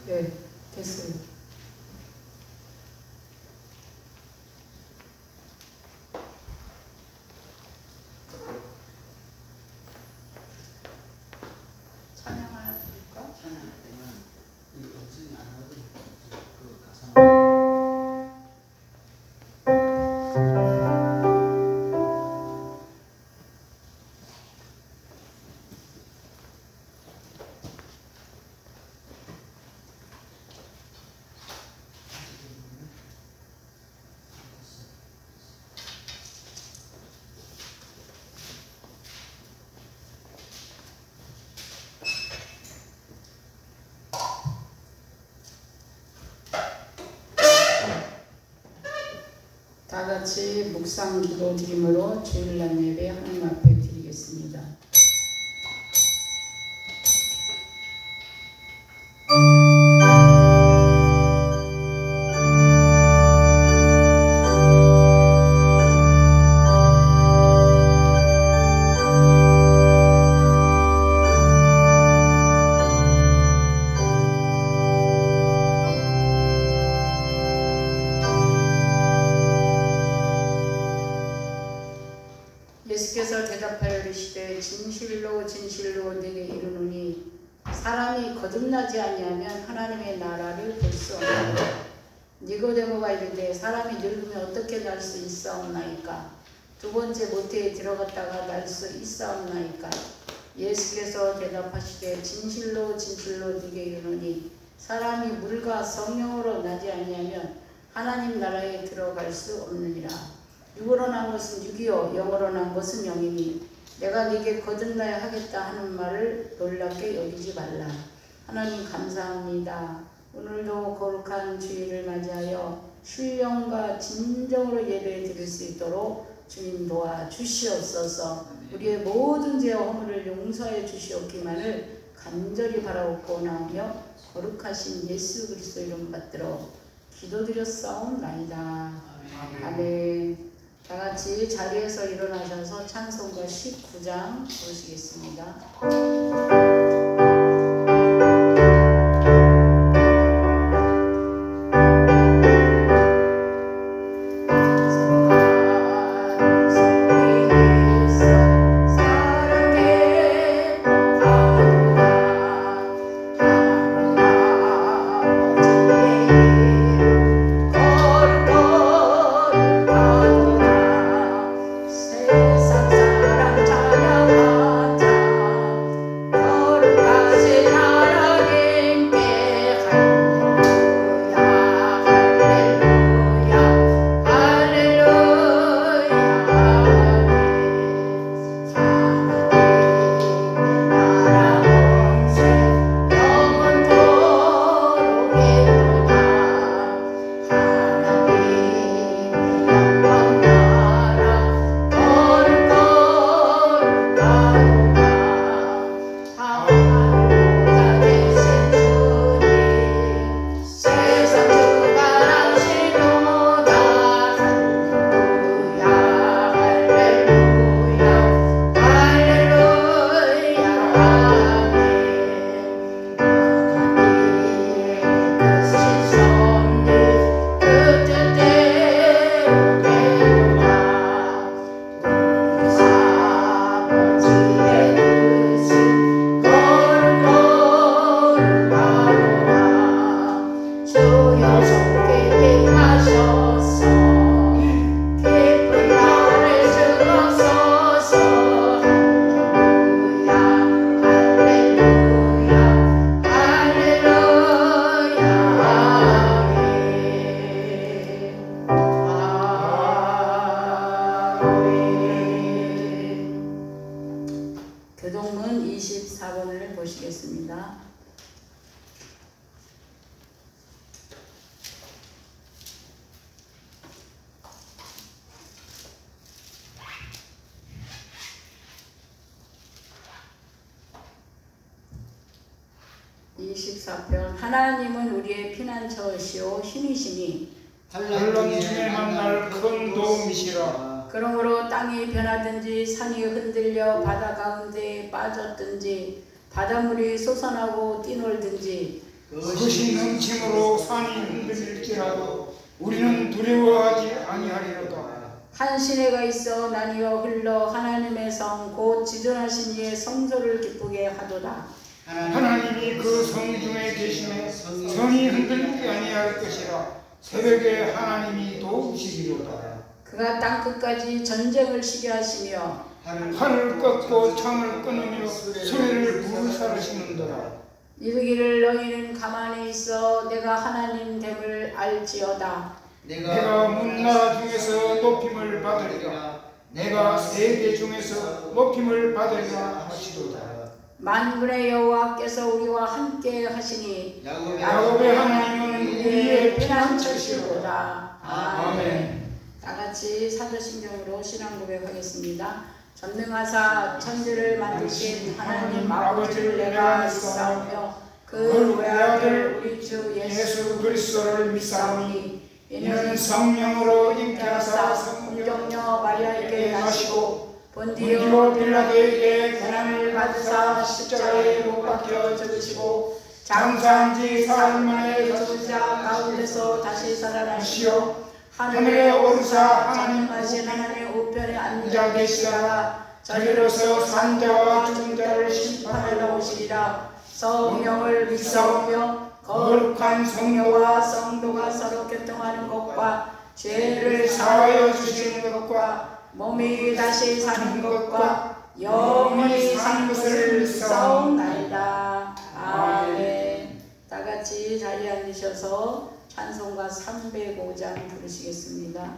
네, 됐어요. 찬양 하나 드릴까? 찬양할 때는 이 음성이 안 나거든요. 그 가사. 다 같이 묵상 기도 드림으로 주일날 예배 하나님 앞에 드리겠습니다. 예수께서 대답하여 이르시되 진실로 진실로 내게 이르노니 사람이 거듭나지 아니하면 하나님의 나라를 볼 수 없나니. 니고데모가 이르되 사람이 늙으면 어떻게 날 수 있사옵나이까. 두 번째 모태에 들어갔다가 날 수 있사옵나이까. 예수께서 대답하시되 진실로 진실로 네게 이르노니 사람이 물과 성령으로 나지 아니하면 하나님 나라에 들어갈 수 없느니라. 육으로 난 것은 육이요 영으로 난 것은 영이니 내가 네게 거듭나야 하겠다 하는 말을 놀랍게 여기지 말라. 하나님 감사합니다. 오늘도 거룩한 주일을 맞이하여 신령과 진정으로 예배 드릴 수 있도록 주님 도와 주시옵소서. 우리의 모든 죄와 허물을 용서해 주시옵기만을 간절히 바라옵고나오며 거룩하신 예수 그리스도 이름 받들어 기도드렸사옵나이다. 아멘. 다 같이 자리에서 일어나셔서 찬송가 19장 부르시겠습니다. 교동문 24번을 보시겠습니다. 하나님은 우리의 피난처시오 힘이시니 환난 중에 만날 큰 도움이시라. 그러므로 땅이 변하든지 산이 흔들려 바다 가운데에 빠졌든지 바닷물이 솟아나고 뛰놀든지 그것이 넘침으로 산이 흔들릴지라도 우리는 두려워하지 아니하리로다. 한 시내가 있어 나뉘어 흘러 하나님의 성 곧 지존하신 이의 성소를 기쁘게 하도다. 하나님이 그 성 중에 계심에 성이 흔들리지 아니할 것이라. 새벽에 하나님이 도우시리로다. 그가 땅 끝까지 전쟁을 시게 하시며 칼을 꺾고 창을 끊으며 소리를 불사르시는도다. 이르기를 너희는 가만히 있어 내가 하나님 됨을 알지어다. 내가 문나라 중에서 높임을 받으리라. 내가 세계 중에서 높임을 받으리라 하시도다. 만군의 여호와께서 우리와 함께 하시니 야곱의 하나님은 우리의 피난처시로다. 아멘. 다같이 사도신경으로 신앙 고백하겠습니다. 전능하사 천지를 만드신 하나님 아버지를 내가 믿사오며 그 외아들 우리 주 예수 그리스도를 믿사오니 이는 성령으로 잉태하사 성경녀 마리아에게 나시고 본디오 빌라도에게 고난을 받으사 십자가에 못 박혀 죽으시고 장사한 지 사흘 만에 죽은 자 가운데서 다시 살아나시어 하늘에 오르사 하나님 하신 하나님의 우편에 앉아 계시다가 저리로서 산자와 죽은 자를 심판하러 오시리라. 성령을 믿사오며 거룩한 성령과 성도가 서로 교통하는 것과 죄를 사하여 주시는 것과 몸이 다시 사는 것과 영원히 사는 것을 믿사옵나이다. 아멘. 다같이 자리에 앉으셔서 찬송가 305장 부르시겠습니다.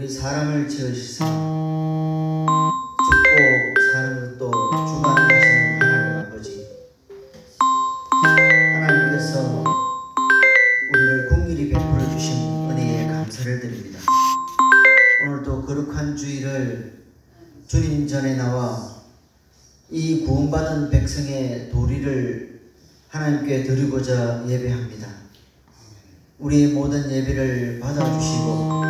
사람을 지으신 감사를 드립니다. 오늘도 거룩한 주일을 주님 전에 나와 이 구원받은 백성의 도리를 하나님께 드리고자 예배합니다. 우리의 모든 예배를 받아주시고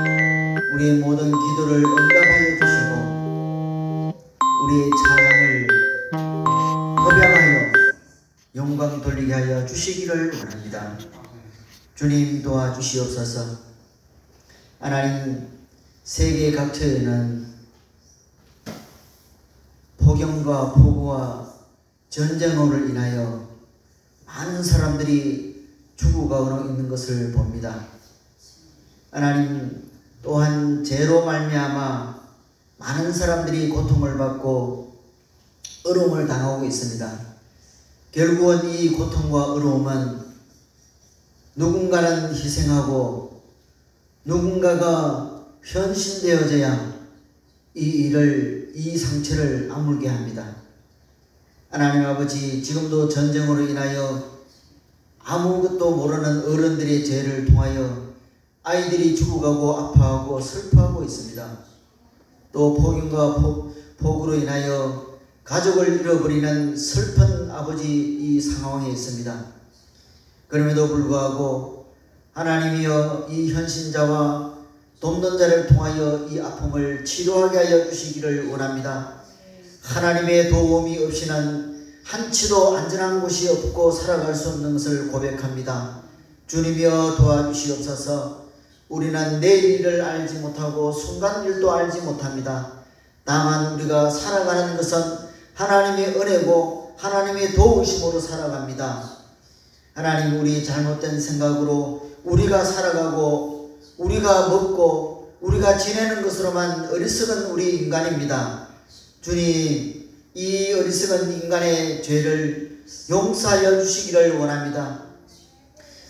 우리의 모든 기도를 응답하여 주시고 우리의 찬양을 협양하여 영광 돌리게 하여 주시기를 원합니다. 주님 도와주시옵소서. 하나님, 세계 각처에는 폭염과 폭우와 전쟁으로 인하여 많은 사람들이 죽어가고 있는 것을 봅니다. 하나님, 또한 죄로 말미암아 많은 사람들이 고통을 받고 어려움을 당하고 있습니다. 결국은 이 고통과 어려움은 누군가는 희생하고 누군가가 헌신되어져야 이 상처를 아물게 합니다. 하나님 아버지, 지금도 전쟁으로 인하여 아무것도 모르는 어른들의 죄를 통하여 아이들이 죽어가고 아파하고 슬퍼하고 있습니다. 또 폭염과 폭우로 인하여 가족을 잃어버리는 슬픈 아버지 이 상황에 있습니다. 그럼에도 불구하고 하나님이여 이 헌신자와 돕는 자를 통하여 이 아픔을 치료하게 하여 주시기를 원합니다. 하나님의 도움이 없이는 한치도 안전한 곳이 없고 살아갈 수 없는 것을 고백합니다. 주님이여 도와주시옵소서. 우리는 내일 일을 알지 못하고 순간 일도 알지 못합니다. 다만 우리가 살아가는 것은 하나님의 은혜고 하나님의 도우심으로 살아갑니다. 하나님, 우리 잘못된 생각으로 우리가 살아가고 우리가 먹고 우리가 지내는 것으로만 어리석은 우리 인간입니다. 주님, 이 어리석은 인간의 죄를 용서하여 주시기를 원합니다.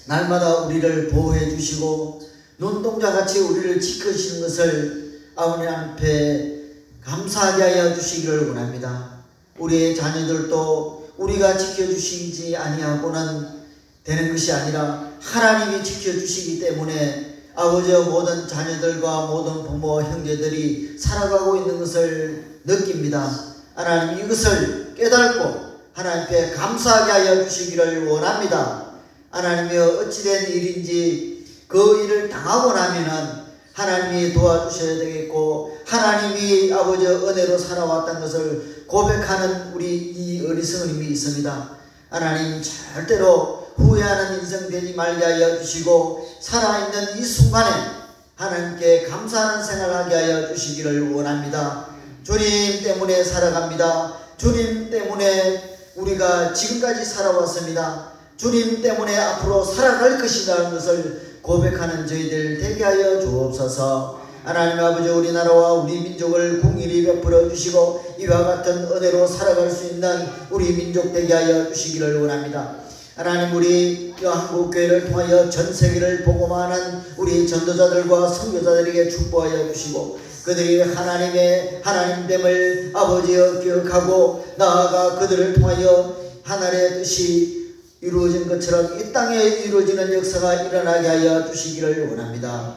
날마다 우리를 보호해 주시고 눈동자같이 우리를 지켜주시는 것을 아버지 앞에 감사하게 하여 주시기를 원합니다. 우리의 자녀들도 우리가 지켜주시지 아니하고는 되는 것이 아니라 하나님이 지켜주시기 때문에 아버지 모든 자녀들과 모든 부모 형제들이 살아가고 있는 것을 느낍니다. 하나님, 이것을 깨닫고 하나님께 감사하게 하여 주시기를 원합니다. 하나님이여, 어찌된 일인지 그 일을 당하고 나면은 하나님이 도와주셔야 되겠고 하나님이 아버지 은혜로 살아왔다는 것을 고백하는 우리 이 어리석은 힘이 있습니다. 하나님, 절대로 후회하는 인생 되지 말게 하여 주시고 살아있는 이 순간에 하나님께 감사하는 생활하게 하여 주시기를 원합니다. 주님 때문에 살아갑니다. 주님 때문에 우리가 지금까지 살아왔습니다. 주님 때문에 앞으로 살아갈 것이라는 것을 고백하는 저희들 되게 하여 주옵소서. 하나님 아버지, 우리나라와 우리 민족을 긍휼히 베풀어 주시고 이와 같은 은혜로 살아갈 수 있는 우리 민족 되게 하여 주시기를 원합니다. 하나님, 우리 한국교회를 통하여 전 세계를 복음하는 우리 전도자들과 선교자들에게 축복하여 주시고 그들이 하나님의 하나님됨을 아버지여 기억하고 나아가 그들을 통하여 하나님의 뜻이 이루어진 것처럼 이 땅에 이루어지는 역사가 일어나게 하여 주시기를 원합니다.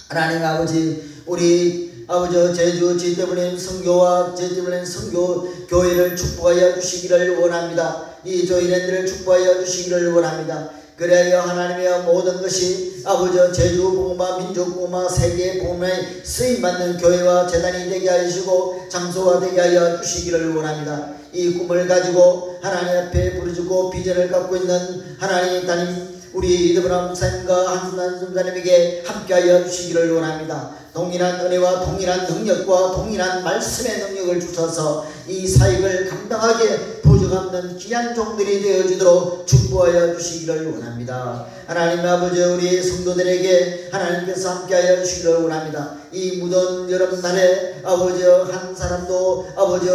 하나님 아버지, 우리 아버지 제주 GWM 선교와 GWM 선교 교회를 축복하여 주시기를 원합니다. 이 조이랜드를 축복하여 주시기를 원합니다. 그래야 하나님의 모든 것이 아버지 제주 복음화 민족 복음화 세계 복음에 쓰임받는 교회와 재단이 되게 하시고 장소가 되게 하여 주시기를 원합니다. 이 꿈을 가지고 하나님 앞에 부르짖고 비전을 갖고 있는 하나님의 따님 우리 이드브람 목사님과 한순환 선사님에게 함께하여 주시기를 원합니다. 동일한 은혜와 동일한 능력과 동일한 말씀의 능력을 주셔서 이 사역을 감당하게 부족없는 귀한 종들이 되어주도록 축복하여 주시기를 원합니다. 하나님 아버지, 우리 성도들에게 하나님께서 함께하여 주시기를 원합니다. 이 무더운 여름날에 아버지 한 사람도 아버지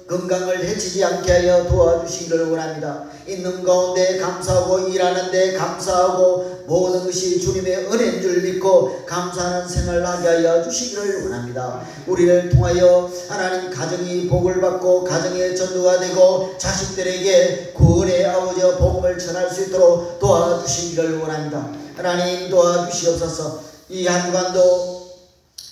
건강을 해치지 않게 하여 도와주시기를 원합니다. 있는 가운데 감사하고 일하는데 감사하고 모든 것이 주님의 은혜인 줄 믿고 감사하는 생활을 하게 하여 주시기를 원합니다. 우리를 통하여 하나님 가정이 복을 받고 가정의 전도가 되고 자식들에게 구원의 아버지 복음을 전할 수 있도록 도와주시기를 원합니다. 하나님 도와주시옵소서. 이 한 주간도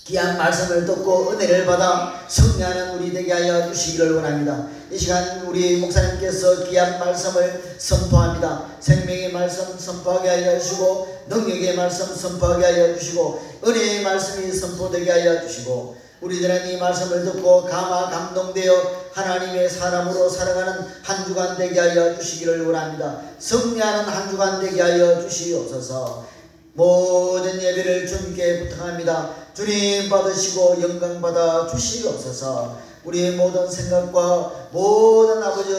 귀한 말씀을 듣고 은혜를 받아 승리하는 우리 되게 하여 주시기를 원합니다. 이 시간 우리 목사님께서 귀한 말씀을 선포합니다. 생명의 말씀 선포하게 하여 주시고 능력의 말씀 선포하게 하여 주시고 은혜의 말씀이 선포되게 하여 주시고 우리들은 이 말씀을 듣고 감동되어 하나님의 사람으로 살아가는 한 주간 되게 하여 주시기를 원합니다. 승리하는 한 주간 되게 하여 주시옵소서. 모든 예배를 주님께 부탁합니다. 주님 받으시고 영광 받아 주시옵소서. 우리의 모든 생각과 모든 아버지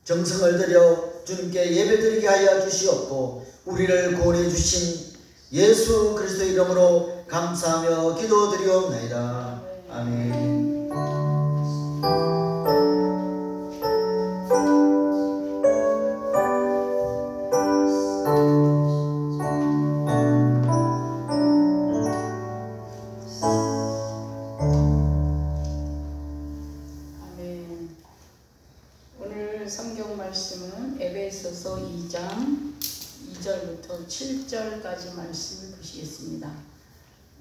정성을 들여 주님께 예배드리게 하여 주시옵고 우리를 구원해 주신 예수 그리스도 이름으로 감사하며 기도드리옵나이다. 아멘. 성경 말씀은 에베소서 2장 2절부터 7절까지 말씀을 보시겠습니다.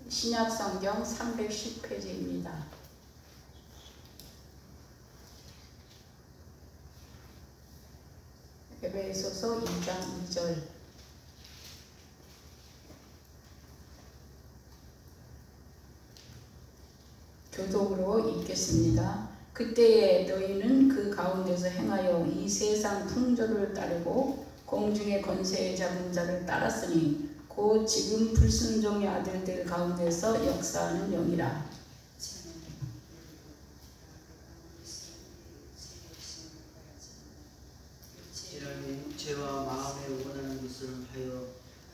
신약 성경 310페이지입니다. 에베소서 2장 2절. 교독으로 읽겠습니다. 그때에 너희는 그 가운데서 행하여 이 세상 풍조를 따르고 공중의 권세에 잡은 자를 따랐으니 곧 지금 불순종의 아들들 가운데서 역사하는 영이라. 이는 육체와 마음에 원하는 것을 하여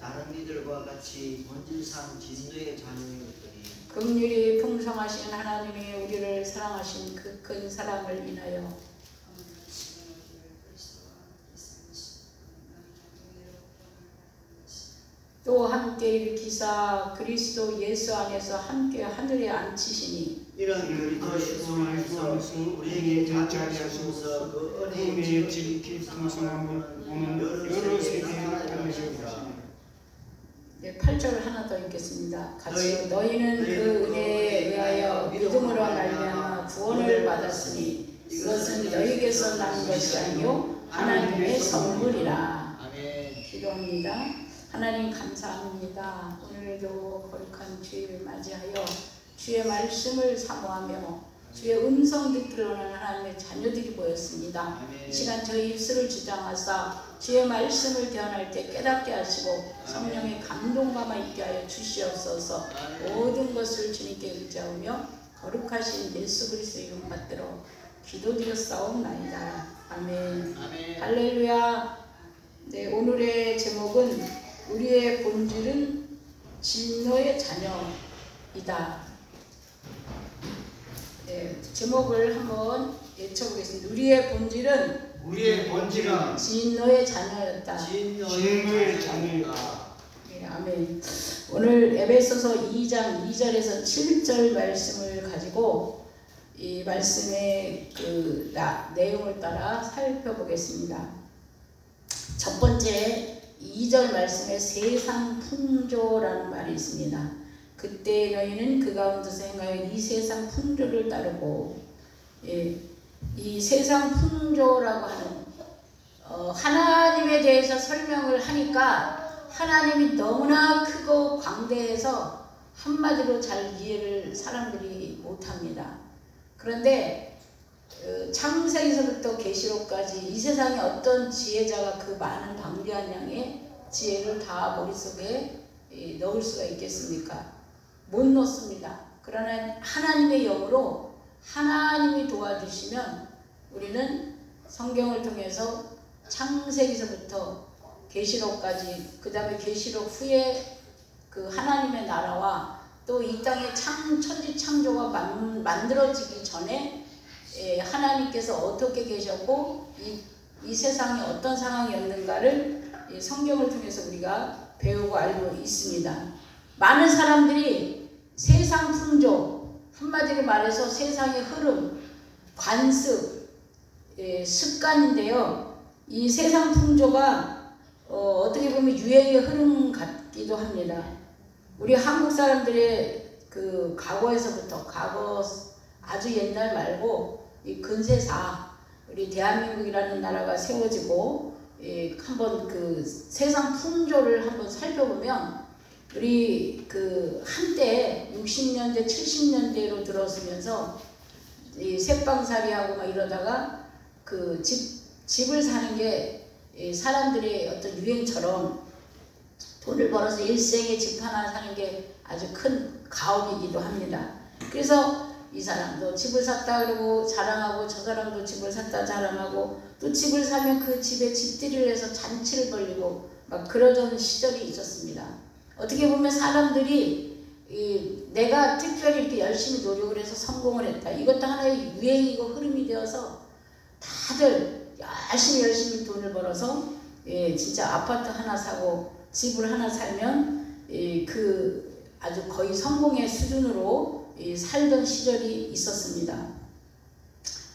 다른 이들과 같이 본질상 진노의 자녀인 것들이 긍휼이 풍성하신 하나님이 우리를 사랑하신 그 큰 사랑을 인하여 또 함께 일으키사 그리스도 예수 안에서 함께 하늘에 앉히시니 이런 그리스도의 소원에서 우리에게 자비하시면서 그 은혜의 지극히 풍성함을 오는 여러 세대에 알려주시니. 네, 8절 하나 더 읽겠습니다. 같이 너희는 그 은혜에 의하여 믿음으로 말미암아 구원을 받았으니 이것은 너희에게서 난 것이 아니요 하나님의 선물이라. 아멘. 기도합니다. 하나님 감사합니다. 오늘도 거룩한 주일을 맞이하여 주의 말씀을 사모하며 주의 음성 듣기로는 하나님의 자녀들이 모였습니다. 이 시간 저희 입술을 주장하사 주의 말씀을 대언할 때 깨닫게 하시고 성령의 감동감아 있게 하여 주시옵소서. 모든 것을 주님께 의지하며 거룩하신 예수 그리스도 이름 받들어 기도드렸사옵나이다. 아멘. 할렐루야. 네, 오늘의 제목은 우리의 본질은 진노의 자녀이다. 네, 제목을 한번 외쳐보겠습니다. 우리의 본질은 진노의 자녀였다. 진노의 자녀였다. 네, 아멘. 오늘 에베소서 2장 2절에서 7절 말씀을 가지고 이 말씀의 그 내용을 따라 살펴보겠습니다. 첫 번째 2절 말씀에 세상 풍조라는 말이 있습니다. 그때 너희는 그 가운데서 행하여 이 세상 풍조를 따르고, 이 세상 풍조라고 하는 하나님에 대해서 설명을 하니까 하나님이 너무나 크고 광대해서 한마디로 잘 이해를 사람들이 못합니다. 그런데 창세기서부터 계시록까지 이 세상에 어떤 지혜자가 그 많은 방대한 양의 지혜를 다 머릿속에 넣을 수가 있겠습니까? 못 넣습니다. 그러나 하나님의 영으로 하나님이 도와주시면 우리는 성경을 통해서 창세기서부터 계시록까지, 그 다음에 계시록 후에 그 하나님의 나라와 또 이 땅의 천지 창조가 만들어지기 전에 하나님께서 어떻게 계셨고 이 세상이 어떤 상황이었는가를 성경을 통해서 우리가 배우고 알고 있습니다. 많은 사람들이 세상 풍조, 한마디로 말해서 세상의 흐름, 관습, 습관인데요. 이 세상 풍조가 어떻게 보면 유행의 흐름 같기도 합니다. 우리 한국 사람들의 그 과거에서부터 과거 아주 옛날 말고 이 근세사 우리 대한민국이라는 나라가 세워지고 한번 그 세상 풍조를 한번 살펴보면 우리 그 한때 60년대 70년대로 들어서면서 이 새빵살이하고 막 이러다가 그 집을 사는 게 사람들의 어떤 유행처럼 돈을 벌어서 일생에 집 하나 사는 게 아주 큰 가업이기도 합니다. 그래서 이 사람도 집을 샀다 그러고 자랑하고 저 사람도 집을 샀다 자랑하고 또 집을 사면 그 집에 집들이를 해서 잔치를 벌리고 막 그러던 시절이 있었습니다. 어떻게 보면 사람들이 내가 특별히 이렇게 열심히 노력을 해서 성공을 했다. 이것도 하나의 유행이고 흐름이 되어서 다들 열심히 돈을 벌어서 진짜 아파트 하나 사고 집을 하나 살면 그 아주 거의 성공의 수준으로 살던 시절이 있었습니다.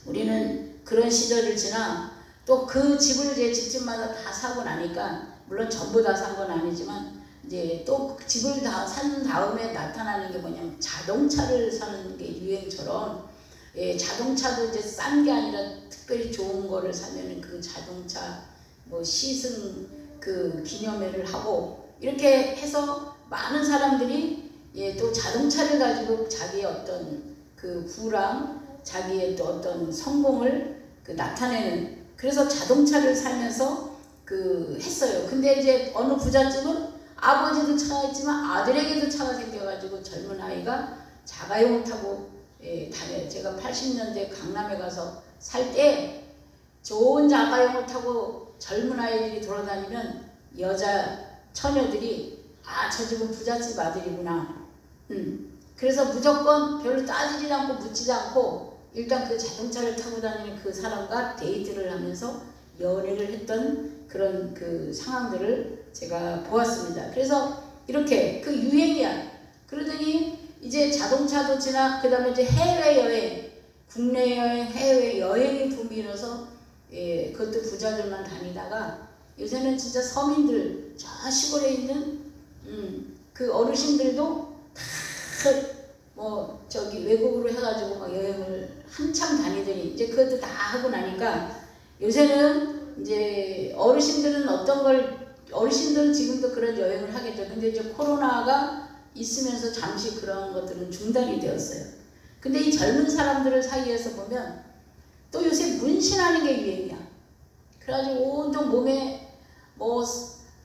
우리는 그런 시절을 지나 또 그 집을 이제 집집마다 다 사고 나니까 물론 전부 다 산 건 아니지만 이제 또 집을 다 산 다음에 나타나는 게 뭐냐면 자동차를 사는 게 유행처럼 자동차도 이제 싼 게 아니라 특별히 좋은 거를 사면은 그 자동차 뭐 시승 그 기념회를 하고 이렇게 해서 많은 사람들이 또 자동차를 가지고 자기의 어떤 그 부랑 자기의 또 어떤 성공을 그 나타내는 그래서 자동차를 살면서 그 했어요. 근데 이제 어느 부잣집은 아버지도 차가 있지만 아들에게도 차가 생겨가지고 젊은 아이가 자가용을 타고 다녀요. 제가 80년대 강남에 가서 살 때 좋은 자가용을 타고 젊은 아이들이 돌아다니면 여자 처녀들이 아, 저 집은 부잣집 아들이구나. 그래서 무조건 별로 따지지 않고 묻지도 않고 일단 그 자동차를 타고 다니는 그 사람과 데이트를 하면서 연애를 했던 그런 그 상황들을 제가 보았습니다. 그래서 이렇게 그 유행이야. 그러더니 이제 자동차도 지나 그 다음에 이제 해외여행, 국내 여행, 해외 여행이 붐이 일어서 그것도 부자들만 다니다가 요새는 진짜 서민들 저 시골에 있는 그 어르신들도 다 뭐 저기 외국으로 해가지고 막 여행을 한참 다니더니 이제 그것도 다 하고 나니까 요새는 이제 어르신들은 어르신들은 지금도 그런 여행을 하겠죠. 근데 이제 코로나가 있으면서 잠시 그런 것들은 중단이 되었어요. 근데 이 젊은 사람들 사이에서 보면 또 요새 문신하는 게 유행이야. 그래가지고 온통 몸에 뭐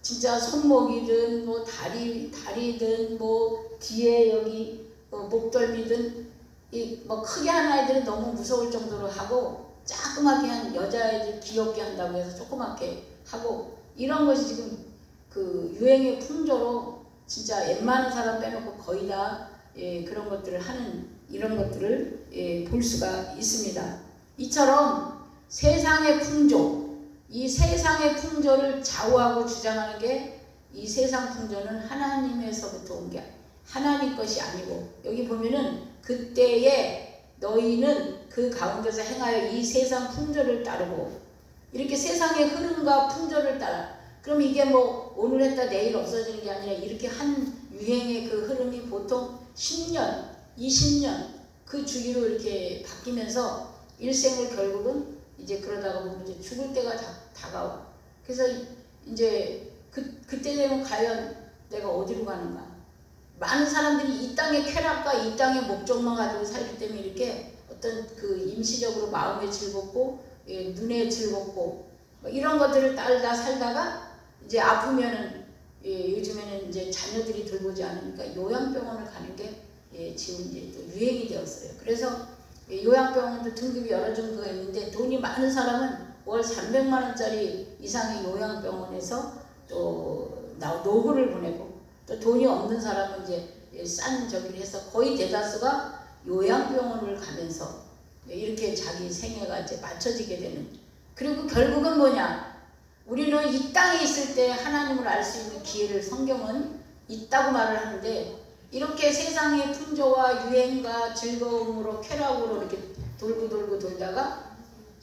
진짜 손목이든 뭐 다리든 뭐 뒤에 여기 목덜미든 이 뭐 크게 한 아이들은 너무 무서울 정도로 하고 조그맣게 한 여자애들 귀엽게 한다고 해서 조그맣게 하고 이런 것이 지금 그 유행의 풍조로 진짜 웬만한 사람 빼놓고 거의 다 그런 것들을 하는 이런 것들을 볼 수가 있습니다. 이처럼 세상의 풍조, 이 세상의 풍조를 좌우하고 주장하는 게 이 세상 풍조는 하나님에서부터 온 게 하나님 것이 아니고 여기 보면은 그때에 너희는 그 가운데서 행하여 이 세상 풍조를 따르고 이렇게 세상의 흐름과 풍조를 따라 그럼 이게 뭐 오늘 했다 내일 없어지는 게 아니라 이렇게 한 유행의 그 흐름이 보통 10년, 20년 그 주기로 이렇게 바뀌면서 일생을 결국은 이제 그러다가 보면 이제 죽을 때가 다가와. 그래서 이제 그때 되면 과연 내가 어디로 가는가. 많은 사람들이 이 땅의 쾌락과 이 땅의 목적만 가지고 살기 때문에 이렇게 어떤 그 임시적으로 마음에 즐겁고 눈에 즐겁고 이런 것들을 따르다 살다가 이제 아프면은 요즘에는 이제 자녀들이 돌보지 않으니까 요양병원을 가는 게 지금 이제 또 유행이 되었어요. 그래서 요양병원도 등급이 여러 종류가 있는데 돈이 많은 사람은 월 300만 원짜리 이상의 요양병원에서 또 노후를 보내고 또 돈이 없는 사람은 이제 싼 저기를 해서 거의 대다수가 요양병원을 가면서 이렇게 자기 생애가 이제 맞춰지게 되는. 그리고 결국은 뭐냐? 우리는 이 땅에 있을 때 하나님을 알 수 있는 기회를 성경은 있다고 말을 하는데 이렇게 세상의 풍조와 유행과 즐거움으로 쾌락으로 이렇게 돌고 돌다가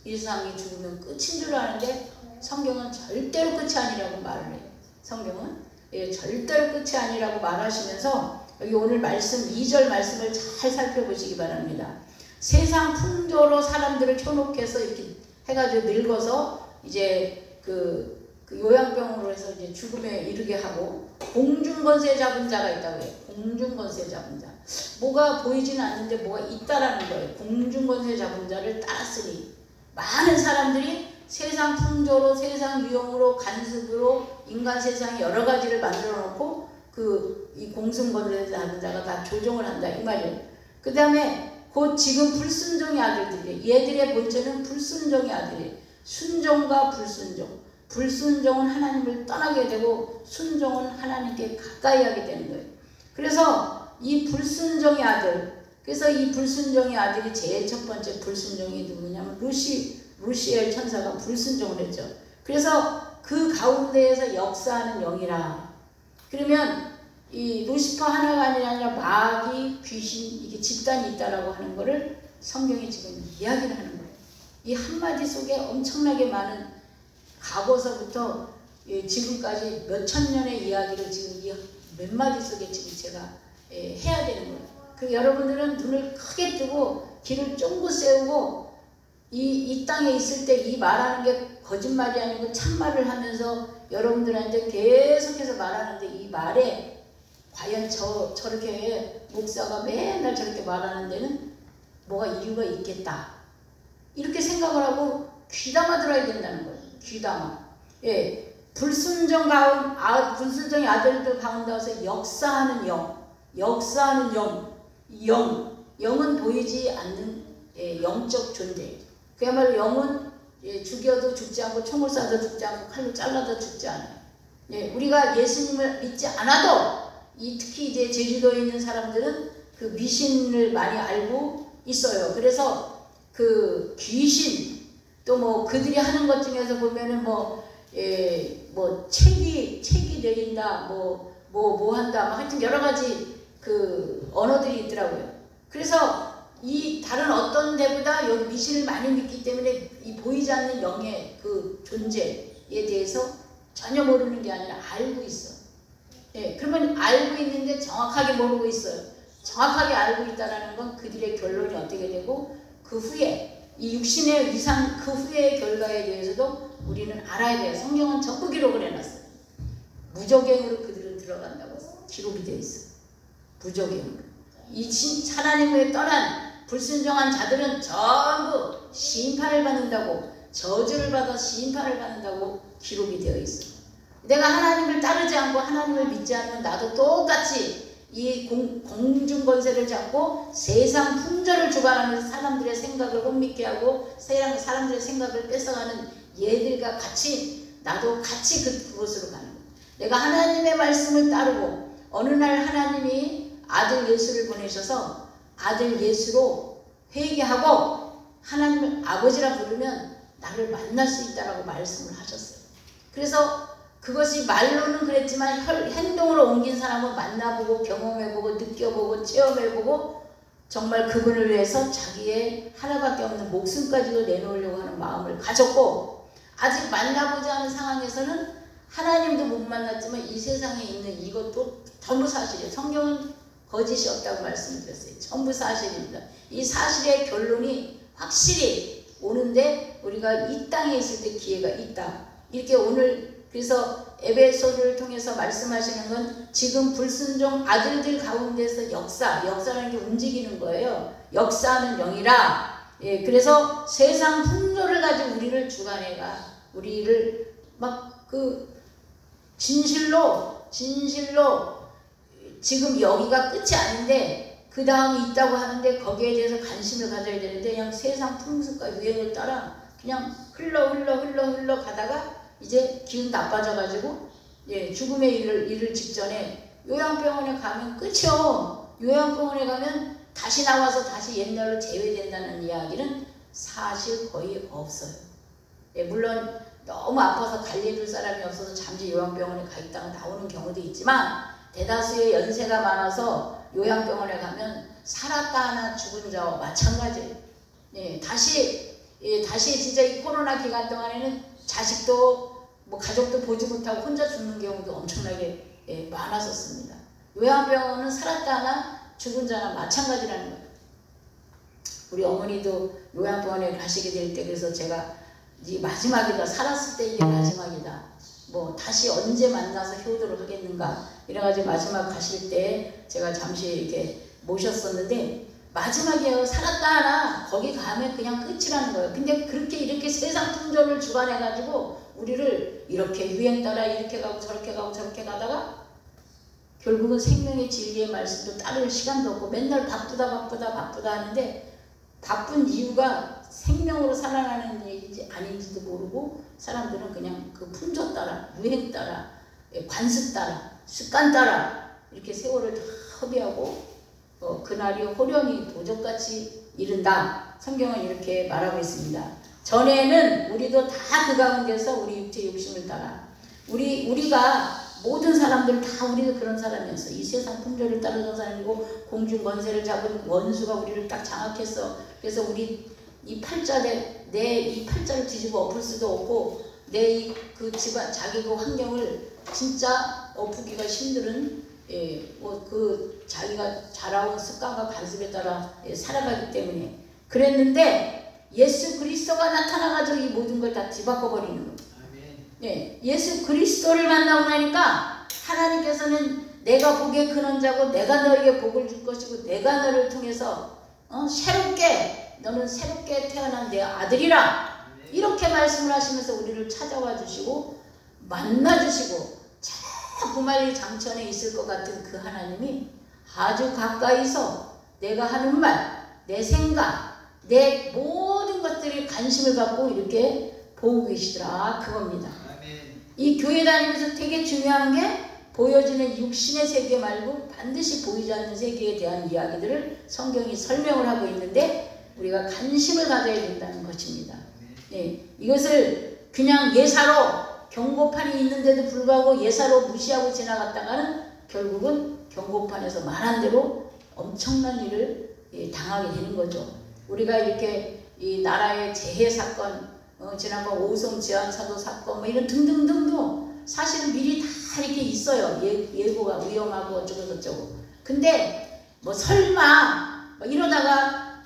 이 세상이 죽으면 끝인 줄 아는데 성경은 절대로 끝이 아니라고 말을 해요. 성경은 절대로 끝이 아니라고 말하시면서 여기 오늘 말씀 2절 말씀을 잘 살펴보시기 바랍니다. 세상 풍조로 사람들을 현혹해서 이렇게 해가지고 늙어서 이제 그 요양병으로 해서 이제 죽음에 이르게 하고 공중권세 잡은 자가 있다고 해요. 공중권세 잡은 자. 뭐가 보이지는 않는데 뭐가 있다라는 거예요. 공중권세 잡은 자를 따랐으니 많은 사람들이 세상 풍조로 세상 유형으로 간섭으로 인간 세상에 여러 가지를 만들어 놓고 이 공중권세 잡은 자가 다 조종을 한다 이 말이에요. 그 다음에 곧 지금 불순종의 아들들이 얘들의 본체는 불순종의 아들이 순종과 불순종. 불순종은 하나님을 떠나게 되고 순종은 하나님께 가까이 하게 되는 거예요. 그래서 이 불순종의 아들, 그래서 이 불순종의 아들이 제일 첫 번째 불순종이 누구냐면 루시엘 천사가 불순종을 했죠. 그래서 그 가운데에서 역사하는 영이라. 그러면 이 루시퍼 하나가 아니라 마귀, 귀신 이게 집단이 있다라고 하는 거를 성경이 지금 이야기를 하는 거예요. 이 한마디 속에 엄청나게 많은 과거서부터 지금까지 몇천 년의 이야기를 지금 이 몇 마디 속에 지금 제가 해야 되는 거예요. 그 여러분들은 눈을 크게 뜨고 귀를 쫑긋 세우고 이 땅에 있을 때 이 말하는 게 거짓말이 아니고 참말을 하면서 여러분들한테 계속해서 말하는데 이 말에 과연 저렇게 목사가 맨날 저렇게 말하는 데는 뭐가 이유가 있겠다. 이렇게 생각을 하고 귀담아 들어야 된다는 거예요. 귀담아. 불순종의 아들들 가운데서 역사하는 영은 보이지 않는 영적 존재. 그야말로 영은 죽여도 죽지 않고 총을 쏴도 죽지 않고 칼로 잘라도 죽지 않아요. 우리가 예수님을 믿지 않아도 특히 이제 제주도에 있는 사람들은 그 미신을 많이 알고 있어요. 그래서 그 귀신 또 뭐 그들이 하는 것 중에서 보면은 뭐 책이 내린다 뭐 한다 하여튼 여러 가지 그 언어들이 있더라고요. 그래서 이 다른 어떤 데보다 여기 미신을 많이 믿기 때문에 이 보이지 않는 영의 그 존재에 대해서 전혀 모르는 게 아니라 알고 있어. 그러면 알고 있는데 정확하게 모르고 있어요. 정확하게 알고 있다라는 건 그들의 결론이 어떻게 되고 그 후에 이 육신의 이상 그 후의 결과에 대해서도 우리는 알아야 돼요. 성경은 전부 기록을 해놨어요. 무적행으로 그들은 들어간다고 기록이 되어 있어요. 무적행으로. 이 하나님을 떠난 불순종한 자들은 전부 심판을 받는다고 저주를 받아 심판을 받는다고 기록이 되어 있어요. 내가 하나님을 따르지 않고 하나님을 믿지 않으면 나도 똑같이 이 공중권세를 잡고 세상 풍조를 주관하면서 사람들의 생각을 혼미케 하고 사람들의 생각을 뺏어가는 얘들과 같이 나도 같이 그곳으로 가는 거예요. 내가 하나님의 말씀을 따르고 어느 날 하나님이 아들 예수를 보내셔서 아들 예수로 회개하고 하나님을 아버지라 부르면 나를 만날 수 있다라고 말씀을 하셨어요. 그래서 그것이 말로는 그랬지만 행동으로 옮긴 사람은 만나보고 경험해보고 느껴보고 체험해보고 정말 그분을 위해서 자기의 하나밖에 없는 목숨까지도 내놓으려고 하는 마음을 가졌고 아직 만나보지 않은 상황에서는 하나님도 못 만났지만 이 세상에 있는 이것도 전부 사실이에요. 성경은 거짓이 없다고 말씀드렸어요. 전부 사실입니다. 이 사실의 결론이 확실히 오는데 우리가 이 땅에 있을 때 기회가 있다. 이렇게 오늘 그래서 에베소를 통해서 말씀하시는 건 지금 불순종 아들들 가운데서 역사라는 게 움직이는 거예요. 역사하는 영이라. 그래서 세상 풍조를 가지고 우리를 주관해가 우리를 막 그 진실로 지금 여기가 끝이 아닌데 그 다음이 있다고 하는데 거기에 대해서 관심을 가져야 되는데 그냥 세상 풍습과 유행을 따라 그냥 흘러 가다가 이제 기운 나빠져가지고 죽음의 이를 직전에 요양병원에 가면 끝이요. 요양병원에 가면 다시 나와서 다시 옛날로 재회된다는 이야기는 사실 거의 없어요. 물론 너무 아파서 달래줄 사람이 없어서 잠시 요양병원에 가 있다가 나오는 경우도 있지만 대다수의 연세가 많아서 요양병원에 가면 살았다 하나 죽은 자와 마찬가지예요. 다시 진짜 이 코로나 기간 동안에는 자식도 뭐 가족도 보지 못하고 혼자 죽는 경우도 엄청나게 많았었습니다. 요양병원은 살았다 하나 죽은 자나 마찬가지라는 거예요. 우리 어머니도 요양병원에 가시게 될 때 그래서 제가 이 마지막이다. 살았을 때 이게 마지막이다. 뭐 다시 언제 만나서 효도를 하겠는가 이래가지고 마지막 가실 때 제가 잠시 이렇게 모셨었는데 마지막이에요. 살았다 하나 거기 가면 그냥 끝이라는 거예요. 근데 그렇게 이렇게 세상 풍조를 주관해가지고 우리를 이렇게 유행 따라 이렇게 가고 저렇게 가고 저렇게 가다가 결국은 생명의 진리의 말씀도 따를 시간도 없고 맨날 바쁘다 하는데 바쁜 이유가 생명으로 살아나는 얘기인지 아닌지도 모르고 사람들은 그냥 그 풍조 따라 유행 따라 관습 따라 습관 따라 이렇게 세월을 다 허비하고 그날이 호련히 도적같이 이른다. 성경은 이렇게 말하고 있습니다. 전에는 우리도 다 그 가운데서 우리 육체 욕심을 따라 우리가 모든 사람들 다 우리도 그런 사람이었어. 이 세상 풍조를 따르던 사람이고 공중 권세를 잡은 원수가 우리를 딱 장악했어. 그래서 우리 이 팔자 내 이 팔자를 뒤집어 엎을 수도 없고 내 그 집안 자기 그 환경을 진짜 엎기가 힘든 그 자기가 자라온 습관과 관습에 따라 살아가기 때문에 그랬는데 예수 그리스도가 나타나가지고 이 모든 걸 다 뒤바꿔 버리는 거예요. 예수 그리스도를 만나고 나니까 하나님께서는 내가 복의 근원자고 내가 너에게 복을 줄 것이고 내가 너를 통해서 너는 새롭게 태어난 내 아들이라 이렇게 말씀을 하시면서 우리를 찾아와 주시고 만나 주시고 저 구말리 장천에 있을 것 같은 그 하나님이 아주 가까이서 내가 하는 말, 내 생각, 내 모든 것들이 관심을 갖고 이렇게 보고 계시더라. 그겁니다. 이 교회 다니면서 되게 중요한 게 보여지는 육신의 세계 말고 반드시 보이지 않는 세계에 대한 이야기들을 성경이 설명을 하고 있는데 우리가 관심을 가져야 된다는 것입니다. 이것을 그냥 예사로 경고판이 있는데도 불구하고 예사로 무시하고 지나갔다가는 결국은 경고판에서 말한 대로 엄청난 일을 당하게 되는 거죠. 우리가 이렇게 이 나라의 재해 사건, 지난번 오송 제한사도 사건 뭐 이런 등등등도 사실은 미리 다 이렇게 있어요. 예고가 위험하고 어쩌고 저쩌고. 근데 뭐 설마 이러다가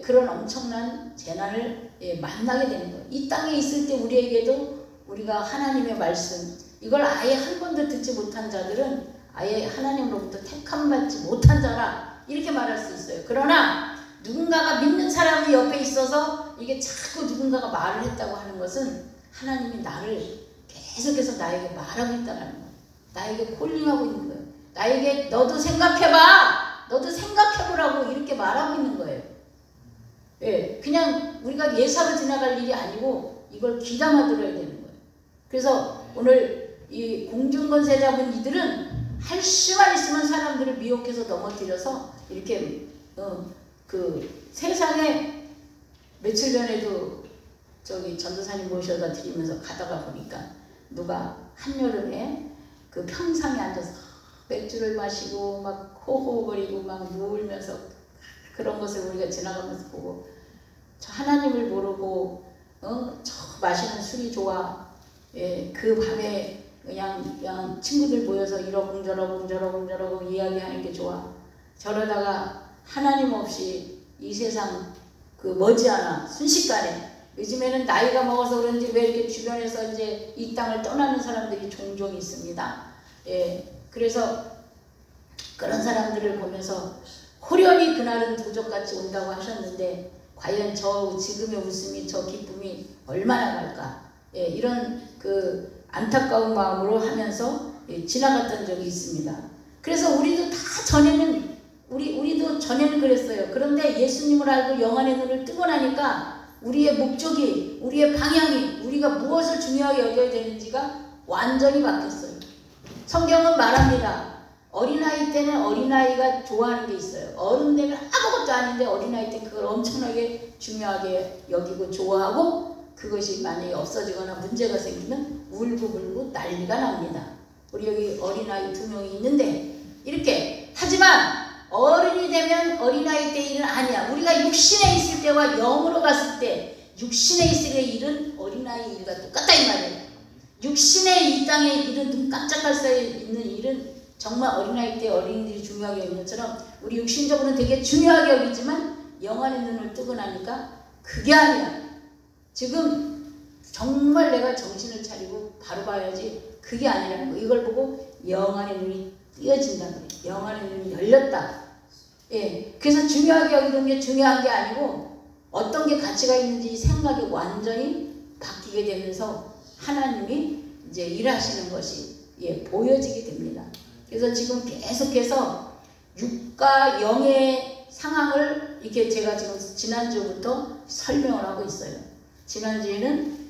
그런 엄청난 재난을 만나게 되는 거예요. 이 땅에 있을 때 우리에게도 우리가 하나님의 말씀 이걸 아예 한 번도 듣지 못한 자들은 아예 하나님으로부터 택함받지 못한 자라 이렇게 말할 수 있어요. 그러나 누군가가 믿는 사람이 옆에 있어서 이게 자꾸 누군가가 말을 했다고 하는 것은 하나님이 나를 계속해서 나에게 말하고 있다는 거예요. 나에게 콜링하고 있는 거예요. 나에게 너도 생각해봐. 너도 생각해보라고 이렇게 말하고 있는 거예요. 그냥 우리가 예사로 지나갈 일이 아니고 이걸 귀담아 들어야 되는 거예요. 그래서 오늘 이 공중권세 잡은 이들은 할 수만 있으면 사람들을 미혹해서 넘어뜨려서 이렇게 그 세상에 며칠 전에도 저기 전도사님 모셔다 드리면서 가다가 보니까 누가 한여름에 그 평상에 앉아서 맥주를 마시고 막 호호거리고 막 누울면서 그런 것을 우리가 지나가면서 보고 저 하나님을 모르고 저 마시는 술이 좋아. 그 밤에 그냥 친구들 모여서 이러쿵 저러쿵 이야기하는 게 좋아. 저러다가 하나님 없이 이 세상 그 머지않아 순식간에 요즘에는 나이가 먹어서 그런지 왜 이렇게 주변에서 이제 이 땅을 떠나는 사람들이 종종 있습니다. 그래서 그런 사람들을 보면서 호련히 그날은 도적같이 온다고 하셨는데 과연 저 지금의 웃음이 저 기쁨이 얼마나 갈까? 이런 그 안타까운 마음으로 하면서 지나갔던 적이 있습니다. 그래서 우리도 다 전에는 우리도 전에는 그랬어요. 그런데 예수님을 알고 영안의 눈을 뜨고 나니까 우리의 목적이, 우리의 방향이, 우리가 무엇을 중요하게 여겨야 되는지가 완전히 바뀌었어요. 성경은 말합니다. 어린아이 때는 어린아이가 좋아하는 게 있어요. 어른 되면 아무것도 아닌데 어린아이 때 그걸 엄청나게 중요하게 여기고 좋아하고 그것이 만약에 없어지거나 문제가 생기면 울고불고 난리가 납니다. 우리 여기 어린아이 2명이 있는데 이렇게 하지만 어른이 되면 어린아이 때 일은 아니야. 우리가 육신에 있을 때와 영으로 갔을 때 육신에 있을 때 일은 어린아이 일과 똑같다 이 말이에요. 육신의 이 땅에 이런 눈 깜짝할 사이에 있는 일은 정말 어린아이 때 어린이들이 중요하게 여기는 것처럼 우리 육신적으로는 되게 중요하게 여기지만 영안의 눈을 뜨고 나니까 그게 아니야. 지금 정말 내가 정신을 차리고 바로 봐야지. 그게 아니라는 거. 이걸 보고 영안의 눈이 띄어진다는 거예요. 영안의 눈이 열렸다. 예. 그래서 중요하게 여기는 게 중요한 게 아니고 어떤 게 가치가 있는지 생각이 완전히 바뀌게 되면서 하나님이 이제 일하시는 것이 보여지게 됩니다. 그래서 지금 계속해서 육과 영의 상황을 이렇게 제가 지금 지난주부터 설명을 하고 있어요. 지난주에는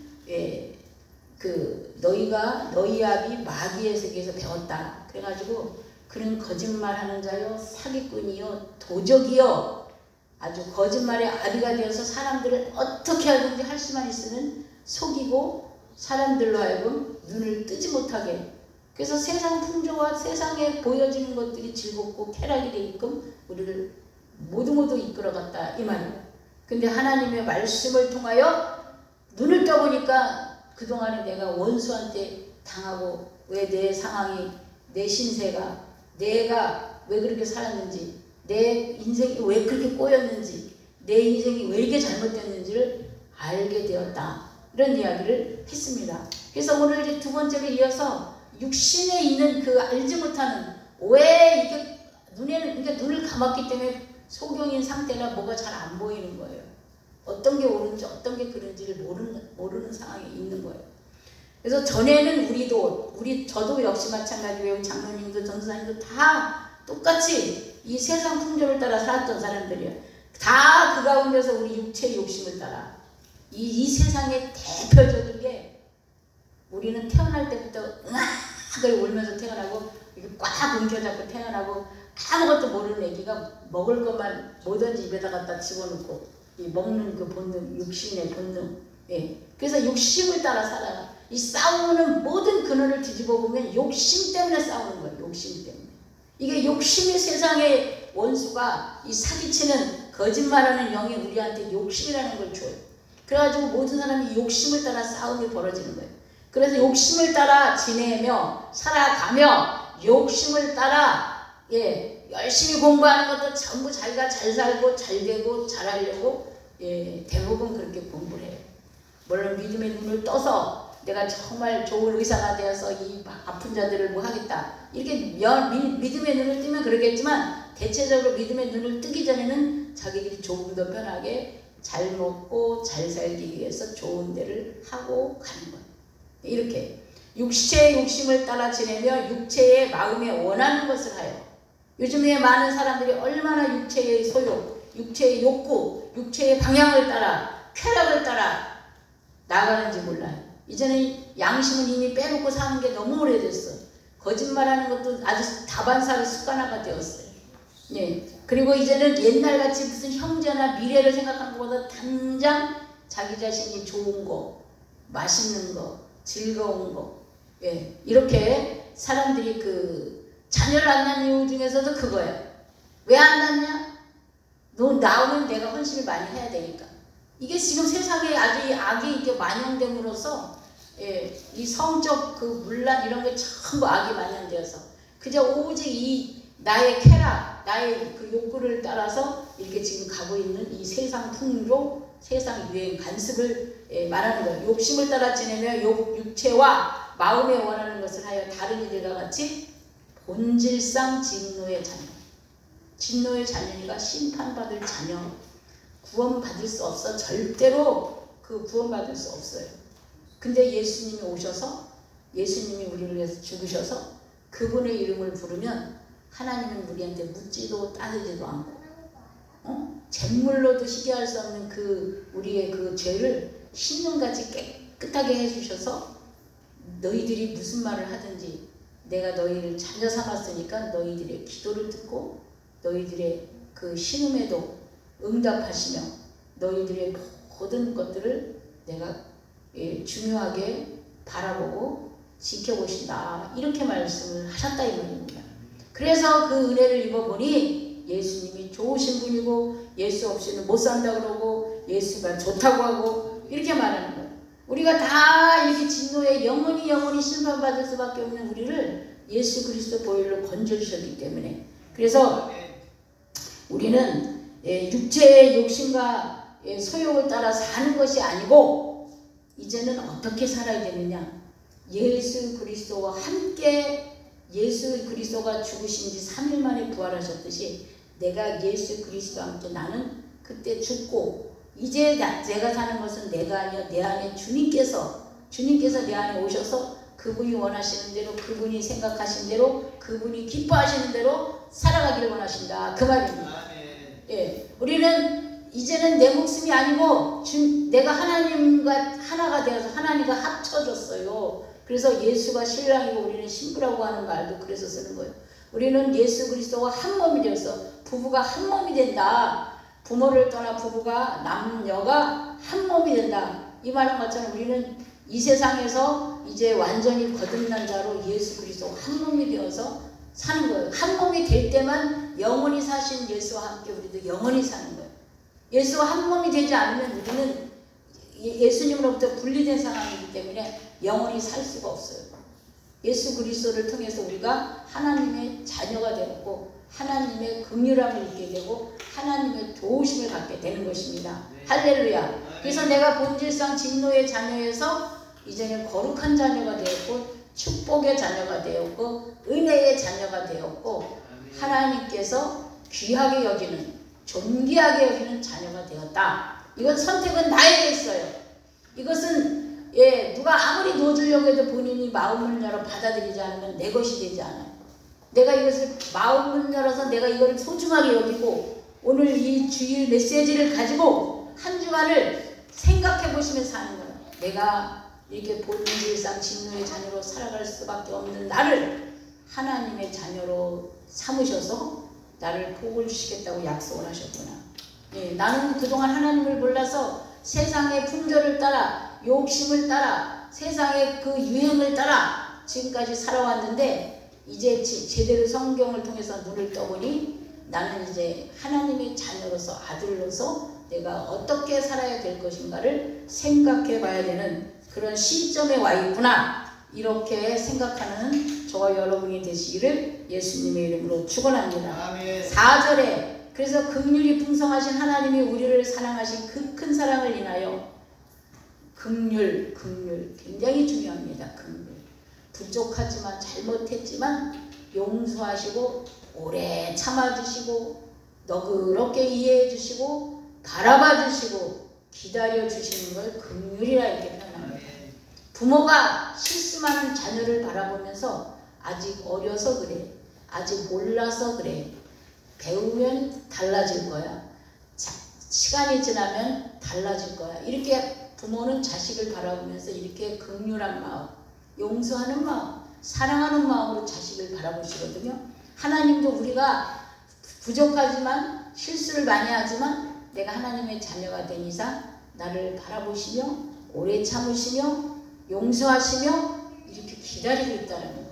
너희 아비 마귀의 세계에서 배웠다. 그래가지고 그는 거짓말하는 자요, 사기꾼이요, 도적이요, 아주 거짓말의 아비가 되어서 사람들을 어떻게 하든지 할 수만 있으면 속이고 사람들로 하여금 눈을 뜨지 못하게. 그래서 세상 풍조와 세상에 보여지는 것들이 즐겁고 쾌락이 되게끔 우리를 모두 이끌어갔다 이 말이에요. 근데 하나님의 말씀을 통하여 눈을 떠보니까 그동안에 내가 원수한테 당하고 왜 내 상황이, 내 신세가, 내가 왜 그렇게 살았는지, 내 인생이 왜 그렇게 꼬였는지, 내 인생이 왜 이렇게 잘못됐는지를 알게 되었다. 이런 이야기를 했습니다. 그래서 오늘 이제 두 번째로 이어서 육신에 있는 그 알지 못하는 왜 이게 눈에는 그러니까 눈을 감았기 때문에 소경인 상태라 뭐가 잘 안 보이는 거예요. 어떤 게 옳은지 어떤 게 그른지를 모르는 상황에 있는 거예요. 그래서 전에는 저도 역시 마찬가지고요. 장로님도 전도사님도 다 똑같이 이 세상 풍조를 따라 살았던 사람들이에요. 다 그 가운데서 우리 육체의 욕심을 따라 이 세상의 대표적인 게 우리는 태어날 때부터 응악을 울면서 태어나고 이렇게 꽉 움켜잡고 태어나고 아무것도 모르는 애기가 먹을 것만 뭐든지 입에다 갖다 집어넣고 이 먹는 그 본능, 육신의 본능. 그래서 욕심을 따라 살아가. 이 싸우는 모든 근원을 뒤집어 보면 욕심 때문에 싸우는 거예요. 욕심 때문에. 이게 욕심이 세상의 원수가 이 사기치는 거짓말하는 영이 우리한테 욕심이라는 걸 줘요. 그래가지고 모든 사람이 욕심을 따라 싸움이 벌어지는 거예요. 그래서 욕심을 따라 지내며 살아가며 욕심을 따라 열심히 공부하는 것도 전부 자기가 잘 살고 잘 되고 잘하려고 대부분 그렇게 공부를 해요. 물론 믿음의 눈을 떠서 내가 정말 좋은 의사가 되어서 이 아픈 자들을 뭐 하겠다 이렇게 믿음의 눈을 뜨면 그러겠지만 대체적으로 믿음의 눈을 뜨기 전에는 자기들이 조금 더 편하게 잘 먹고 잘 살기 위해서 좋은 데를 하고 가는 거예요. 이렇게 육체의 욕심을 따라 지내며 육체의 마음에 원하는 것을 하여. 요즘에 많은 사람들이 얼마나 육체의 소욕, 육체의 욕구, 육체의 방향을 따라 쾌락을 따라 나가는지 몰라요. 이제는 양심은 이미 빼놓고 사는 게 너무 오래됐어. 거짓말하는 것도 아주 다반사로 습관화가 되었어요. 그리고 이제는 옛날같이 무슨 형제나 미래를 생각하는 것보다 당장 자기 자신이 좋은 거, 맛있는 거, 즐거운 거, 이렇게 사람들이 그 자녀를 안 낳는 이유 중에서도 그거예요. 왜 안 낳냐? 너 나오면 내가 헌신을 많이 해야 되니까. 이게 지금 세상에 아주 이 악이 이렇게 만연됨으로써 이 성적 그 문란 이런 게 전부 악이 만연되어서 그저 오직 이 나의 쾌락, 나의 그 욕구를 따라서 이렇게 지금 가고 있는 이 세상 풍조, 세상 유행, 관습을 말하는 거예요. 욕심을 따라 지내며 육체와 마음에 원하는 것을 하여 다른 이들과 같이 본질상 진노의 자녀. 진노의 자녀니까 심판받을 자녀. 구원받을 수 없어. 절대로 그 구원받을 수 없어요. 근데 예수님이 오셔서 예수님이 우리를 위해서 죽으셔서 그분의 이름을 부르면 하나님은 우리한테 묻지도 따지지도 않고 잿물로도 희게할 수 없는 그 우리의 그 죄를 신눈같이 깨끗하게 해주셔서 너희들이 무슨 말을 하든지 내가 너희를 자녀 삼았으니까 너희들의 기도를 듣고 너희들의 그 신음에도 응답하시며 너희들의 모든 것들을 내가 중요하게 바라보고 지켜보신다. 이렇게 말씀을 하셨다 이 말입니다. 그래서 그 은혜를 입어보니 예수님이 좋으신 분이고 예수 없이는 못 산다 그러고 예수가 좋다고 하고 이렇게 말하는 거예요. 우리가 다 이렇게 진노에 영원히 심판받을 수밖에 없는 우리를 예수 그리스도 보혈로 건져주셨기 때문에, 그래서 우리는 육체의 욕심과 소욕을 따라 사는 것이 아니고 이제는 어떻게 살아야 되느냐, 예수 그리스도와 함께, 예수 그리스도가 죽으신 지 3일 만에 부활하셨듯이 내가 예수 그리스도와 함께, 나는 그때 죽고 이제 내가 사는 것은 내가 아니여 내 안에 주님께서 내 안에 오셔서 그분이 원하시는 대로, 그분이 생각하신 대로, 그분이 기뻐하시는 대로 살아가기를 원하신다, 그 말입니다. 예, 우리는 이제는 내 목숨이 아니고 내가 하나님과 하나가 되어서 하나님과 합쳐졌어요. 그래서 예수가 신랑이고 우리는 신부라고 하는 말도 그래서 쓰는 거예요. 우리는 예수 그리스도와 한 몸이 되어서, 부부가 한 몸이 된다. 부모를 떠나 부부가, 남녀가 한 몸이 된다. 이 말한 것처럼 우리는 이 세상에서 이제 완전히 거듭난 자로 예수 그리스도와 한 몸이 되어서 사는 거예요. 한 몸이 될 때만 영원히 사신 예수와 함께 우리도 영원히 사는 거예요. 예수와 한 몸이 되지 않으면 우리는 예수님으로부터 분리된 상황이기 때문에 영원히 살 수가 없어요. 예수 그리스도를 통해서 우리가 하나님의 자녀가 되었고 하나님의 긍휼함을 입게 되고 하나님의 도우심을 받게 되는 것입니다. 할렐루야. 그래서 내가 본질상 진노의 자녀에서 이제는 거룩한 자녀가 되었고 축복의 자녀가 되었고 은혜의 자녀가 되었고 하나님께서 귀하게 여기는, 존귀하게 여기는 자녀가 되었다. 이건 선택은 나에게 있어요. 이것은 누가 아무리 놓아주려고 해도 본인이 마음을 열어 받아들이지 않으면 내 것이 되지 않아요. 내가 이것을 마음을 열어서 내가 이걸 소중하게 여기고 오늘 이 주일 메시지를 가지고 한 주간을 생각해 보시면서 하는 거예요. 내가 이렇게 본질상 진노의 자녀로 살아갈 수밖에 없는 나를 하나님의 자녀로 삼으셔서 나를 복을 주시겠다고 약속을 하셨구나. 나는 그동안 하나님을 몰라서 세상의 풍조를 따라, 욕심을 따라, 세상의 그 유행을 따라 지금까지 살아왔는데 이제 제대로 성경을 통해서 눈을 떠보니 나는 이제 하나님의 자녀로서, 아들로서 내가 어떻게 살아야 될 것인가를 생각해 봐야 되는 그런 시점에 와 있구나. 이렇게 생각하는 저와 여러분이 되시기를 예수님의 이름으로 축원합니다. 4절에 그래서 긍휼이 풍성하신 하나님이 우리를 사랑하신 그 큰 사랑을 인하여, 긍휼 굉장히 중요합니다. 긍휼. 부족하지만 잘못했지만 용서하시고 오래 참아주시고 너그럽게 이해해주시고 바라봐주시고 기다려주시는 걸 긍휼이라 이렇게 표현합니다. 부모가 실수하는 자녀를 바라보면서 아직 어려서 그래, 아직 몰라서 그래, 배우면 달라질 거야, 시간이 지나면 달라질 거야, 이렇게 부모는 자식을 바라보면서 이렇게 긍휼한 마음, 용서하는 마음, 사랑하는 마음으로 자식을 바라보시거든요. 하나님도 우리가 부족하지만 실수를 많이 하지만 내가 하나님의 자녀가 된 이상 나를 바라보시며 오래 참으시며 용서하시며 이렇게 기다리고 있다는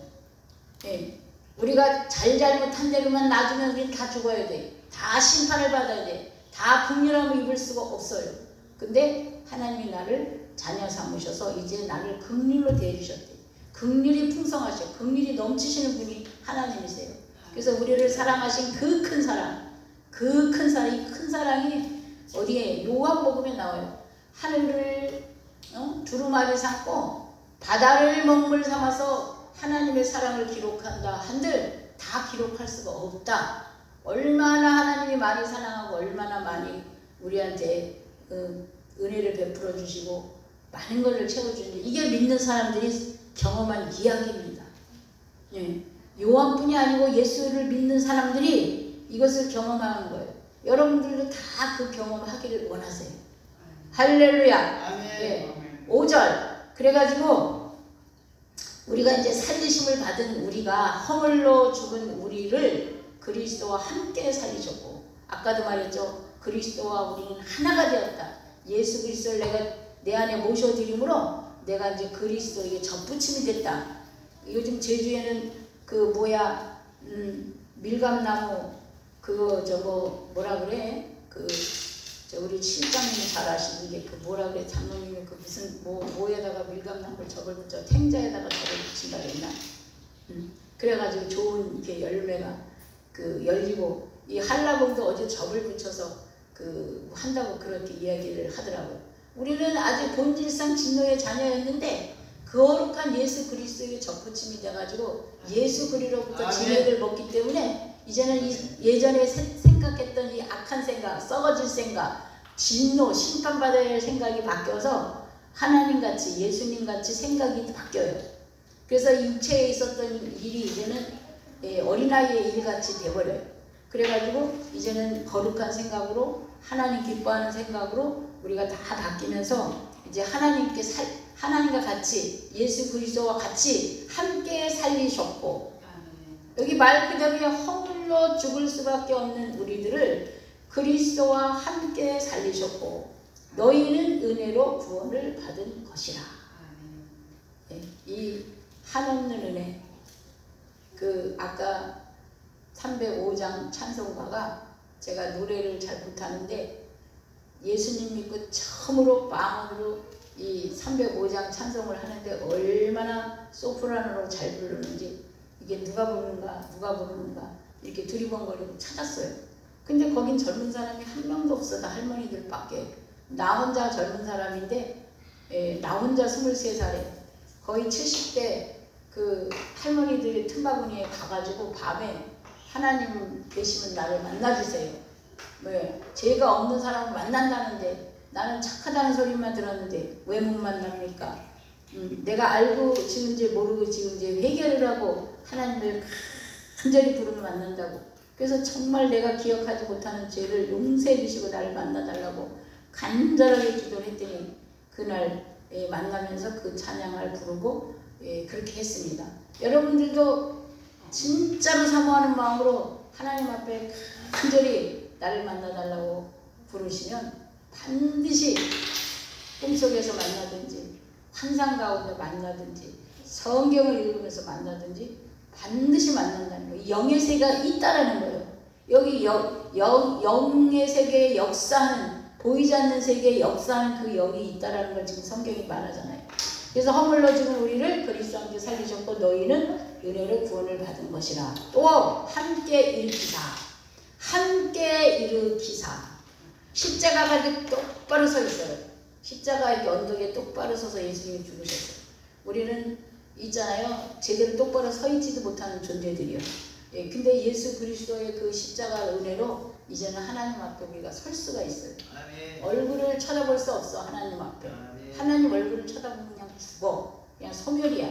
거예요. 우리가 잘못한 대로만 놔두면 우리는 다 죽어야 돼. 다 심판을 받아야 돼. 다 긍휼함을 입을 수가 없어요. 근데 하나님이 나를 자녀 삼으셔서 이제 나를 긍휼로 대해주셨대. 긍휼이 풍성하셔. 긍휼이 넘치시는 분이 하나님이세요. 그래서 우리를 사랑하신 그 큰 사랑, 그 큰 사랑, 이 큰 사랑이 어디에? 요한복음에 나와요. 하늘을 두루마리 삼고 바다를 먹물 삼아서 하나님의 사랑을 기록한다 한들 다 기록할 수가 없다. 얼마나 하나님이 많이 사랑하고 얼마나 많이 우리한테 은혜를 베풀어 주시고 많은 것을 채워주는지, 이게 믿는 사람들이 경험한 이야기입니다. 요한뿐이 아니고 예수를 믿는 사람들이 이것을 경험하는 거예요. 여러분들도 다 그 경험하기를 원하세요. 할렐루야. 5절. 그래가지고 우리가 이제 살리심을 받은 우리가, 허물로 죽은 우리를 그리스도와 함께 살리셨고, 아까도 말했죠. 그리스도와 우리는 하나가 되었다. 예수 그리스도를 내가 내 안에 모셔드림으로 내가 이제 그리스도에게 접붙임이 됐다. 요즘 제주에는 그 밀감나무 그거 저거 뭐라 그래? 그 우리 실장님이 잘 아시는 게 그 뭐라 그래, 장모님이 그 무슨 뭐에다가 밀감나물 저걸 붙여 탱자에다가 저걸 붙인다 그랬나? 그래가지고 좋은 이렇게 열매가 그 열리고, 이 한라봉도 어제 접을 붙여서 그 한다고 그렇게 이야기를 하더라고요. 우리는 아주 본질상 진노의 자녀였는데 거룩한 예수 그리스도의 접붙임이 돼가지고 예수 그리로부터 지혜를 먹기 때문에 이제는 예전에 생각했던 이 악한 생각, 썩어질 생각, 진노, 심판받아야 할 생각이 바뀌어서 하나님같이 예수님같이 생각이 바뀌어요. 그래서 육체에 있었던 일이 이제는 어린아이의 일같이 돼버려요. 그래가지고 이제는 거룩한 생각으로 하나님 기뻐하는 생각으로 우리가 다 바뀌면서 이제 하나님과 같이 예수 그리스도와 같이 함께 살리셨고, 여기 말 그대로 허물로 죽을 수밖에 없는 우리들을 그리스도와 함께 살리셨고 너희는 은혜로 구원을 받은 것이라. 이 한없는 은혜, 그 아까 305장 찬송가가 제가 노래를 잘 못하는데 예수님 믿고 처음으로 마음으로 이 305장 찬송을 하는데 얼마나 소프라노로 잘 부르는지, 이게 누가 부르는가 이렇게 두리번거리고 찾았어요. 근데 거긴 젊은 사람이 한 명도 없어. 다 할머니들밖에. 나 혼자 젊은 사람인데 나 혼자 23살에 거의 70대 그 할머니들의 틈바구니에 가가지고 밤에 하나님 계시면 나를 만나주세요. 왜? 죄가 없는 사람을 만난다는데 나는 착하다는 소리만 들었는데 왜 못 만납니까? 내가 알고 지은 죄 모르고 지은 죄 회개를 하고 하나님을 간절히 부르면 만난다고. 그래서 정말 내가 기억하지 못하는 죄를 용서해 주시고 나를 만나달라고 간절하게 기도를 했더니 그날 만나면서 그 찬양을 부르고 그렇게 했습니다. 여러분들도 진짜로 사모하는 마음으로 하나님 앞에 간절히 나를 만나달라고 부르시면 반드시 꿈속에서 만나든지 환상 가운데 만나든지 성경을 읽으면서 만나든지 반드시 만난다는 거예요. 영의 세계가 있다라는 거예요. 여기 영의 세계에 역사하는, 보이지 않는 세계에 역사하는 그 영이 있다라는 걸 지금 성경이 말하잖아요. 그래서 허물로 죽은 우리를 그리스도와 함께 살리셨고 너희는 은혜로 구원을 받은 것이라. 또 함께 일으키사. 십자가가 이렇게 똑바로 서 있어요. 십자가 이렇게 언덕에 똑바로 서서 예수님이 죽으셨어요. 우리는 있잖아요. 제대로 똑바로 서 있지도 못하는 존재들이요. 근데 예수 그리스도의 그 십자가 은혜로 이제는 하나님 앞에 우리가 설 수가 있어요. 아멘. 얼굴을 쳐다볼 수 없어. 하나님 앞에. 아멘. 하나님 얼굴을 쳐다보면 그냥 죽어. 그냥 소멸이야.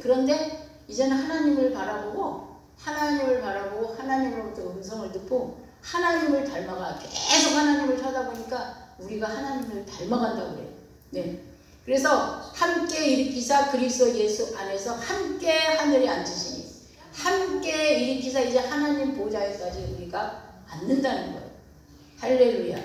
그런데 이제는 하나님을 바라보고 하나님으로부터 음성을 듣고 하나님을 닮아가. 계속 하나님을 쳐다보니까 우리가 하나님을 닮아간다고 그래요. 네. 그래서 함께 일으키사 그리스도 예수 안에서 함께 하늘에 앉으시니, 함께 일으키사 이제 하나님 보좌에까지 우리가 앉는다는 거예요. 할렐루야.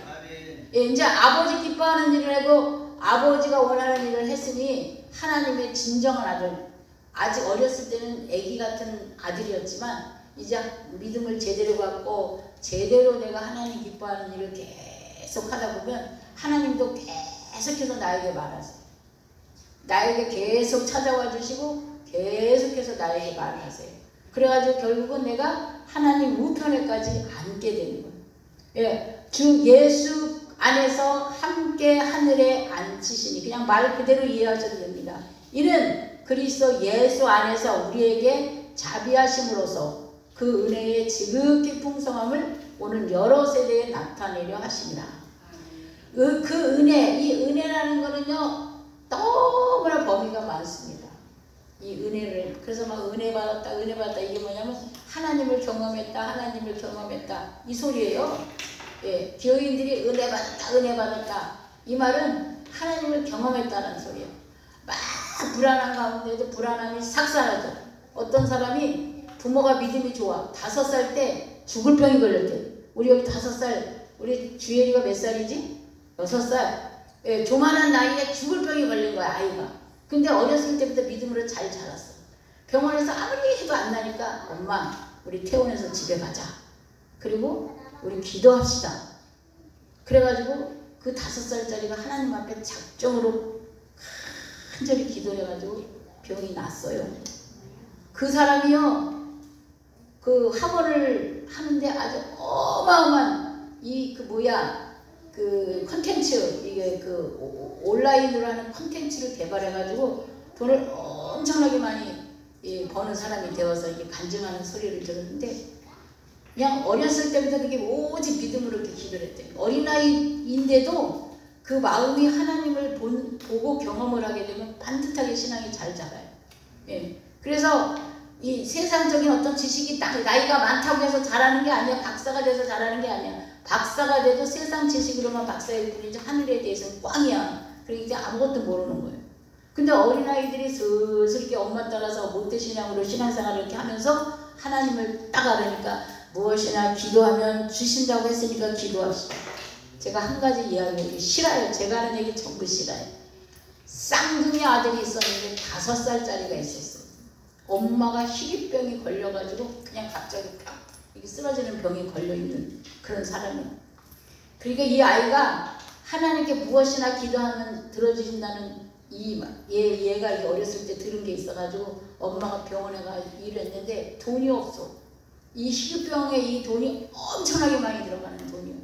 이제 아버지 기뻐하는 일을 하고 아버지가 원하는 일을 했으니 하나님의 진정한 아들, 아직 어렸을 때는 아기 같은 아들이었지만 이제 믿음을 제대로 갖고 제대로 내가 하나님 기뻐하는 일을 계속 하다 보면 하나님도 계속해서 나에게 말하세요. 나에게 계속 찾아와 주시고 계속해서 나에게 말하세요. 그래가지고 결국은 내가 하나님 우편에까지 앉게 되는 거예요. 주 예수 안에서 함께 하늘에 앉히시니, 그냥 말 그대로 이해하셔도 됩니다. 이는 그리스도 예수 안에서 우리에게 자비하심으로써 그 은혜의 지극히 풍성함을 오는 여러 세대에 나타내려 하십니다. 그 은혜, 이 은혜라는 거는요 너무나 범위가 많습니다. 이 은혜를, 그래서 막 은혜 받았다 이게 뭐냐면 하나님을 경험했다 이 소리예요. 교인들이 은혜 받았다 이 말은 하나님을 경험했다는 소리예요. 막 불안한 가운데도 불안함이 싹 사라져. 어떤 사람이 부모가 믿음이 좋아. 5살 때 죽을 병이 걸렸대. 우리 여기 5살, 우리 주혜리가 몇 살이지? 6살. 조만한 나이에 죽을 병이 걸린 거야, 아이가. 근데 어렸을 때부터 믿음으로 잘 자랐어. 병원에서 아무리 해도 안 나니까 엄마 우리 퇴원해서 집에 가자. 그리고 우리 기도합시다. 그래가지고 그 5살짜리가 하나님 앞에 작정으로 간절히 기도해가지고 병이 났어요. 그 사람이요, 그 학원을 하는데 아주 어마어마한 그 컨텐츠, 이게 그 온라인으로 하는 컨텐츠를 개발해가지고 돈을 엄청나게 많이 버는 사람이 되어서 이게 간증하는 소리를 들었는데, 그냥 어렸을 때부터 그게 오직 믿음으로 이렇게 기도를 했대요. 어린아이인데도 그 마음이 하나님을 보고 경험을 하게 되면 반듯하게 신앙이 잘 자라요. 예. 그래서 이 세상적인 어떤 지식이 나이가 많다고 해서 잘하는 게 아니야. 박사가 돼서 잘하는 게 아니야. 박사가 돼도 세상 지식으로만 박사일 뿐이지 하늘에 대해서는 꽝이야. 그러니까 이제 아무것도 모르는 거예요. 근데 어린아이들이 슬슬 이렇게 엄마 따라서 못되신양으로 신앙생활을 이렇게 하면서 하나님을 딱 알으니까 무엇이나 기도하면 주신다고 했으니까 기도합시다. 제가 한 가지 이야기하기 싫어요. 제가 하는 얘기 전부 싫어요. 쌍둥이 아들이 있었는데 5살짜리가 있었어요. 엄마가 희귀병이 걸려가지고 그냥 갑자기 딱 이게 쓰러지는 병이 걸려있는 그런 사람이에요. 그러니까 이 아이가 하나님께 무엇이나 기도하면 들어주신다는 얘가 어렸을 때 들은 게 있어가지고 엄마가 병원에 가 일했는데 돈이 없어. 이 희귀병에 이 돈이 엄청나게 많이 들어가는 돈이에요.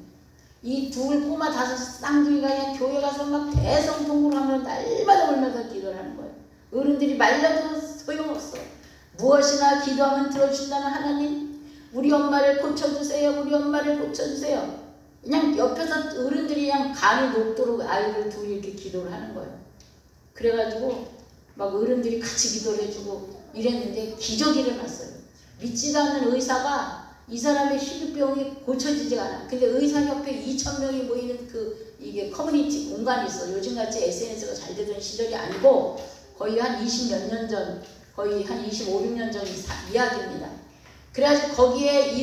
이 꼬마 5 쌍둥이가 그냥 교회 가서 막 대성통곡을 하면 날마다 울면서 기도를 하는 거예요. 어른들이 말려도 소용없어. 무엇이나 기도하면 들어준다는 하나님, 우리 엄마를 고쳐주세요. 우리 엄마를 고쳐주세요. 그냥 옆에서 어른들이 그냥 간이 녹도록 아이를 둘이 이렇게 기도를 하는 거예요. 그래가지고 막 어른들이 같이 기도를 해주고 이랬는데 기적이 일어났어요. 믿지도 않는 의사가 이 사람의 희귀병이 고쳐지지가 않아. 근데 의사협회 2,000명이 모이는 이게 커뮤니티 공간이 있어. 요즘같이 SNS가 잘 되던 시절이 아니고 거의 한 20몇 년 전, 거의 한 25, 6년 전 이야기입니다. 그래가지고 거기에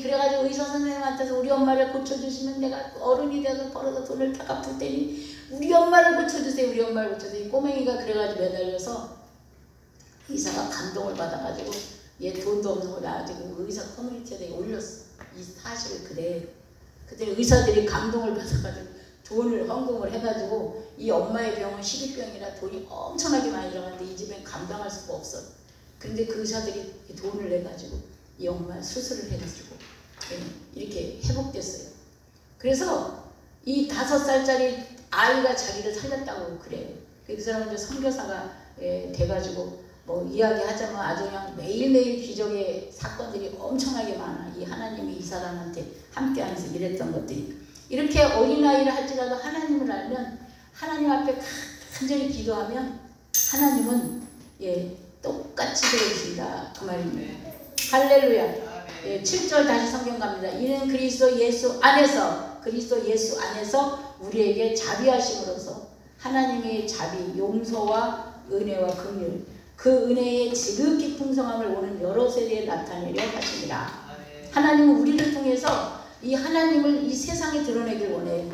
그래가지고 의사 선생님한테서 우리 엄마를 고쳐주시면 내가 어른이 돼서 벌어서 돈을 다 갚을 테니 우리 엄마를 고쳐주세요. 우리 엄마를 고쳐주세요. 이 꼬맹이가 그래가지고 매달려서 의사가 감동을 받아가지고 얘 돈도 없는 거 나가지고 의사 커뮤니티에 올렸어. 이 사실을 그대로. 그때 의사들이 감동을 받아가지고 돈을 헌금을 해가지고 이 엄마의 병은 희귀병이라 돈이 엄청나게 많이 들어가는데 이 집엔 감당할 수가 없어. 근데 그 의사들이 돈을 내가지고 이 엄마 수술을 해가지고 이렇게 회복됐어요. 그래서 이 5살짜리 아이가 자기를 살렸다고 그래요. 그 사람은 이제 선교사가 돼가지고 뭐 이야기하자면 아주 그냥 매일매일 기적의 사건들이 엄청나게 많아. 이 하나님이 이 사람한테 함께하면서 이랬던 것들이. 이렇게 어린아이를 할지라도 하나님을 알면 하나님 앞에 간절히 기도하면 하나님은 똑같이 들어주신다 그 말입니다. 할렐루야. 7절 다시 성경 갑니다. 이는 그리스도 예수 안에서 우리에게 자비하심으로써 하나님의 자비, 용서와 은혜와 긍휼, 그 은혜의 지극히 풍성함을 오는 여러 세대에 나타내려 하시니라. 하나님은 우리를 통해서 이 하나님을 이 세상에 드러내길 원해요.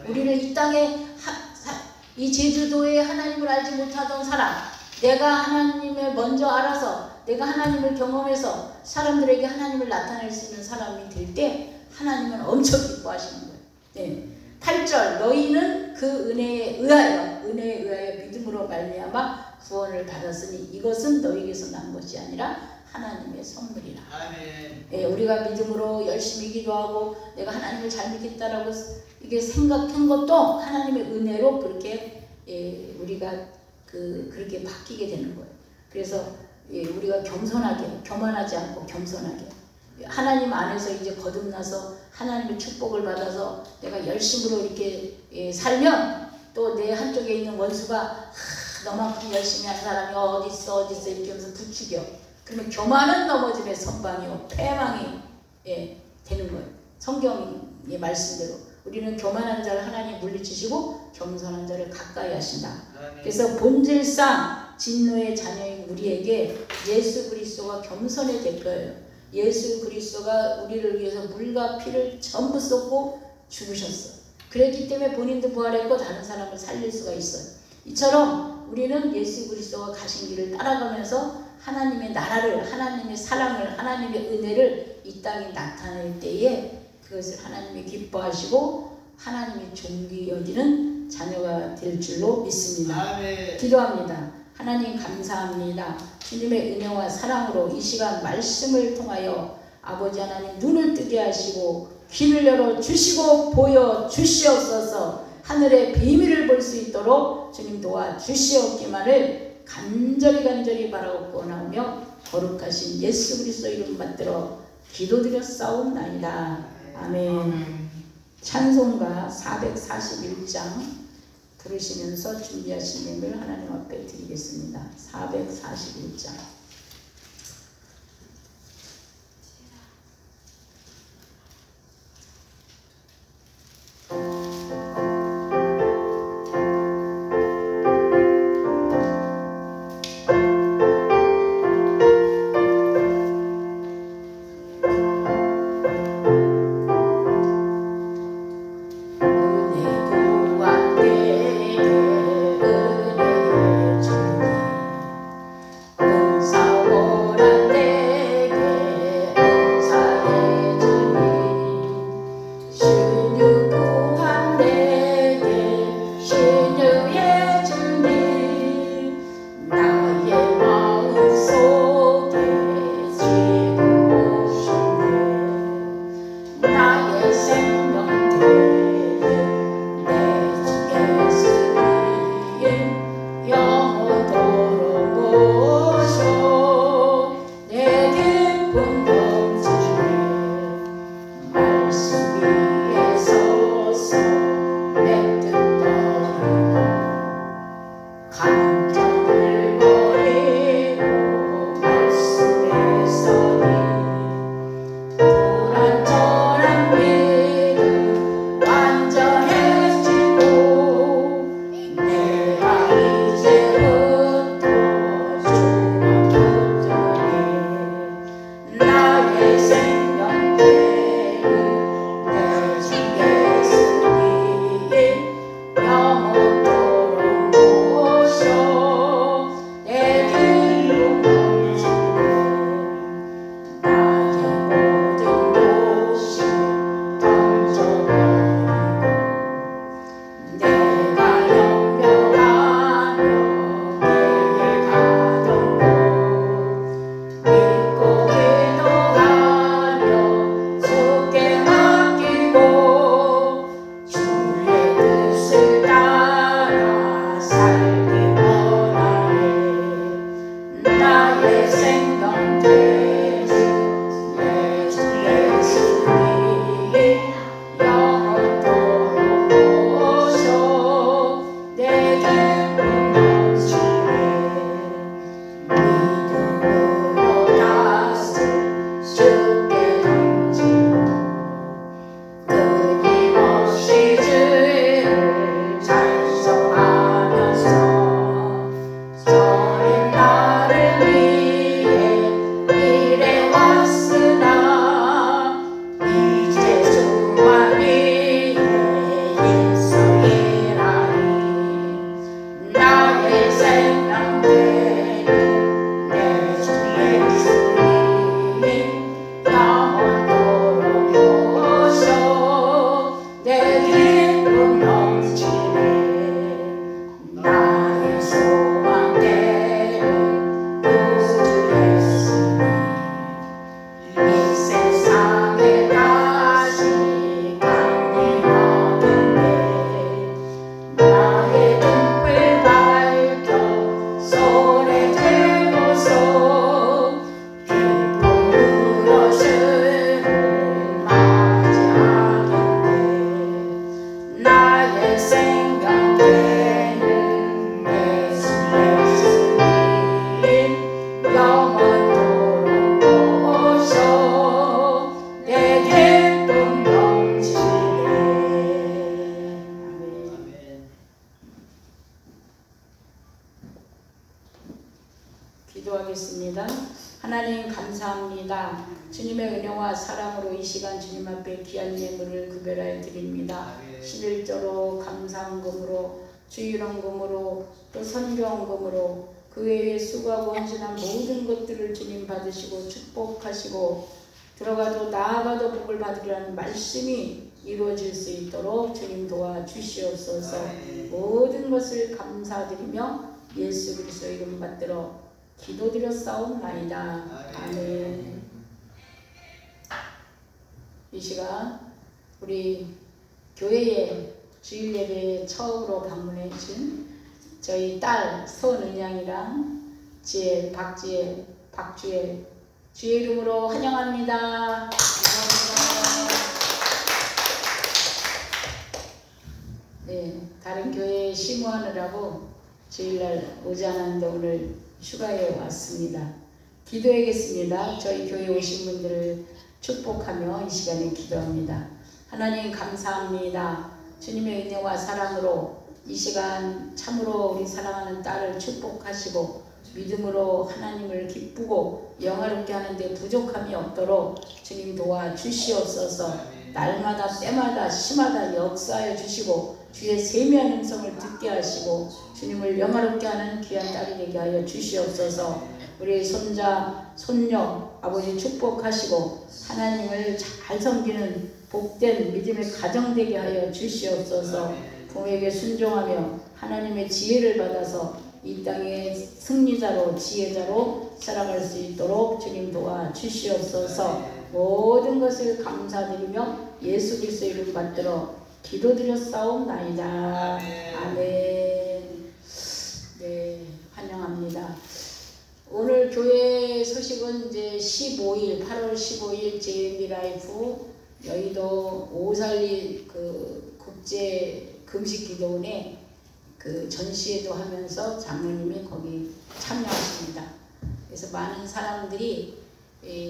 우리를 이 땅에 이 제주도에 하나님을 알지 못하던 사람, 내가 하나님을 먼저 알아서 내가 하나님을 경험해서 사람들에게 하나님을 나타낼 수 있는 사람이 될 때 하나님은 엄청 기뻐하시는 거예요. 8절 너희는 그 은혜에 의하여 믿음으로 말미암아 구원을 받았으니 이것은 너희에게서 난 것이 아니라 하나님의 선물이라. 아멘. 우리가 믿음으로 열심히 기도하고 내가 하나님을 잘 믿겠다라고 이게 생각한 것도 하나님의 은혜로 그렇게 우리가 그렇게 바뀌게 되는 거예요. 그래서 우리가 교만하지 않고 겸손하게 하나님 안에서 이제 거듭나서 하나님의 축복을 받아서 내가 열심으로 이렇게 살면 또 내 한쪽에 있는 원수가 너만큼 열심히 한 사람이 어디 있어 이렇게 하면서 부추겨. 그러면 교만은 넘어짐의 선방이요 패망이 되는 거예요. 성경의 말씀대로 우리는 교만한 자를 하나님 물리치시고 겸손한 자를 가까이 하신다. 그래서 본질상 진노의 자녀인 우리에게 예수 그리스도가 겸손의 대표예요. 예수 그리스도가 우리를 위해서 물과 피를 전부 쏟고 죽으셨어요. 그랬기 때문에 본인도 부활했고 다른 사람을 살릴 수가 있어요. 이처럼 우리는 예수 그리스도가 가신 길을 따라가면서 하나님의 나라를, 하나님의 사랑을, 하나님의 은혜를 이 땅에 나타낼 때에 그것을 하나님이 기뻐하시고 하나님이 존귀 여기는 자녀가 될 줄로 믿습니다. 아멘. 기도합니다. 하나님 감사합니다. 주님의 은혜와 사랑으로 이 시간 말씀을 통하여 아버지 하나님 눈을 뜨게 하시고 귀를 열어 주시고 보여 주시옵소서. 하늘의 비밀을 볼 수 있도록 주님 도와 주시옵기만을 간절히 바라옵고 나오며 거룩하신 예수 그리스도 이름 받들어 기도드렸사옵나이다. 아멘. 찬송가 441장 부르시면서 준비하신 예물을 하나님 앞에 드리겠습니다. 441장. 기도하겠습니다. 하나님 감사합니다. 주님의 은혜와 사랑으로 이 시간 주님 앞에 귀한 예물을 구별하여 드립니다. 11조로 감사헌금으로 주일헌금으로 또 선교헌금으로 그 외에 수고하고 헌신한 모든 것들을 주님 받으시고 축복하시고 들어가도 나아가도 복을 받으리라는 말씀이 이루어질 수 있도록 주님 도와주시옵소서. 모든 것을 감사드리며 예수 그리스도 이름 받들어 기도드렸사옵나이다. 아멘. 이 시간 우리 교회에 주일 예배에 처음으로 방문해 준 저희 딸 손은양이랑 지혜, 박지혜, 박주혜 주의 이름으로 환영합니다. 감사합니다. 네, 다른 교회에 심호하느라고 주일날 오지 않았는데 오늘 휴가에 왔습니다. 기도하겠습니다. 저희 교회 오신 분들을 축복하며 이 시간에 기도합니다. 하나님 감사합니다. 주님의 은혜와 사랑으로 이 시간 참으로 우리 사랑하는 딸을 축복하시고 믿음으로 하나님을 기쁘고 영화롭게 하는데 부족함이 없도록 주님 도와주시옵소서. 날마다 때마다 시마다 역사하여 주시고 주의 세미한 음성을 듣게 하시고 주님을 영화롭게 하는 귀한 딸이 되게 하여 주시옵소서. 우리 손자 손녀 아버지 축복하시고 하나님을 잘 섬기는 복된 믿음의 가정 되게 하여 주시옵소서. 부모에게 순종하며 하나님의 지혜를 받아서 이 땅의 승리자로 지혜자로 살아갈 수 있도록 주님 도와주시옵소서. 모든 것을 감사드리며 예수 그리스도 이름 받들어 기도드렸사옵나이다. 아멘. 네, 환영합니다. 오늘 교회 소식은 이제 15일 8월 15일 JMB 라이프 여의도 오살리 그 국제 금식 기도원에 그 전시회도 하면서 장로님이 거기 참여하십니다. 그래서 많은 사람들이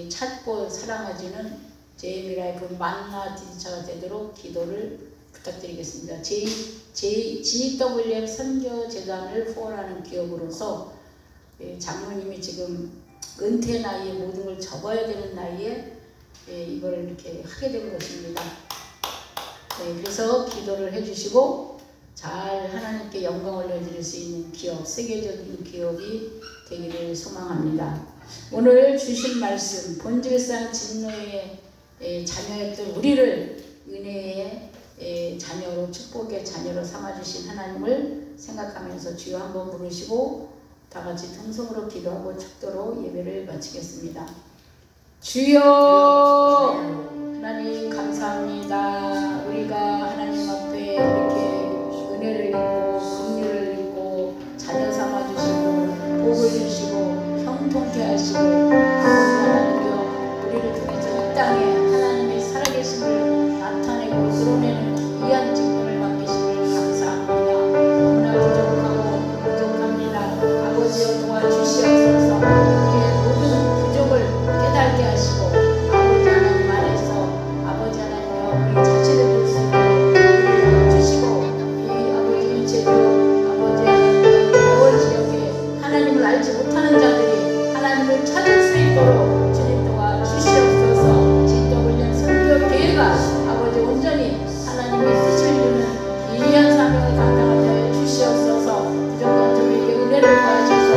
찾고 사랑하지는 JMB 라이프 만나 디지차가 되도록 기도를 부탁드리겠습니다. GWM 선교재단을 후원하는 기업으로서 장로님이 지금 은퇴 나이에 모든 걸 접어야 되는 나이에 이걸 이렇게 하게 된 것입니다. 그래서 기도를 해주시고 잘 하나님께 영광을 올려드릴 수 있는 기업, 세계적인 기업이 되기를 소망합니다. 오늘 주신 말씀, 본질상 진노의 자녀였던 우리를 은혜의 자녀로, 축복의 자녀로 삼아주신 하나님을 생각하면서 주여 한번 부르시고 다 같이 통성으로 기도하고 축도로 예배를 마치겠습니다. 주여 하나님 감사합니다. 우리가 하나님 앞에 이렇게 은혜를 입고 긍휼을 입고 자녀 삼아주시고 복을 주시고 형통케 하시고 하나님여 우리를 통해서 이 땅에 하나님의 살아계심을 나타내고 드러내는 귀한 직분을 맡기심을 감사합니다. 너무나 부족합니다. 아버지여 도와주시옵소서. 우리의 모든 부족을 깨닫게 하시고 아버지 하나님 안에서 아버지 하나님여 우리 자체를 볼 수 있도록 주시고 이 아버지 일체적 아버지 지역에 하나님을 알지 못하는 자들이 하나님을 찾을 수 있도록 주님 도와주시옵소서. GWM 선교교회가 아버지 온전히 하나님의 뜻을 이루는 귀한 사명을 감당하게 하여 주시옵소서. 부족한 저에게 은혜를 더하셔서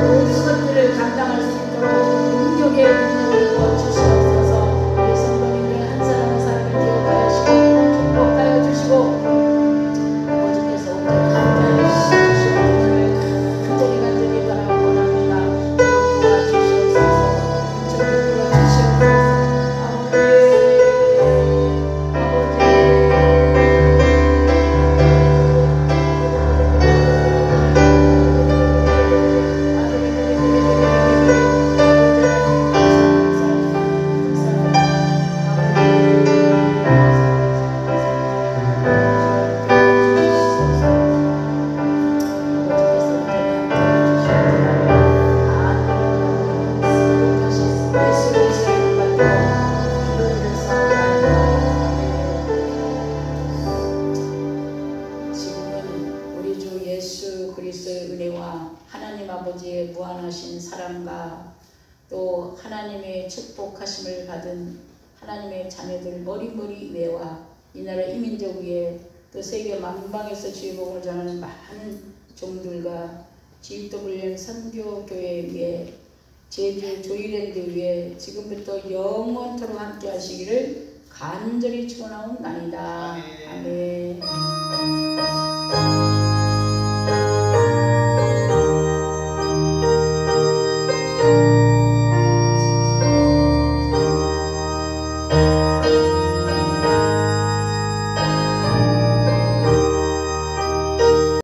모든 것들을 감당할 수 있도록 능력의 능력을 부어주시옵소서. 우리 성도님들 한 사람 한 사람을 기억하여 주시고 축복하여 주시고 아버지께서 온전히 함께하여 주시옵소서. 간절히 바라고 원합니다. 도와주시옵소서. 저를 도와주시옵소서. 지금은 우리 주 예수 그리스도의 은혜와 하나님 아버지의 무한하신 사랑과 또 하나님의 축복하심을 받은 하나님의 자녀들 머리머리 위에와 이 나라 이민족 위에 또 세계 만방에서 주의 복음을 전하는 많은 종들과 GWM 선교교회 위에 제주 조이랜드 위에 지금부터 영원토록 함께 하시기를 간절히 축원하옵나이다. 아멘.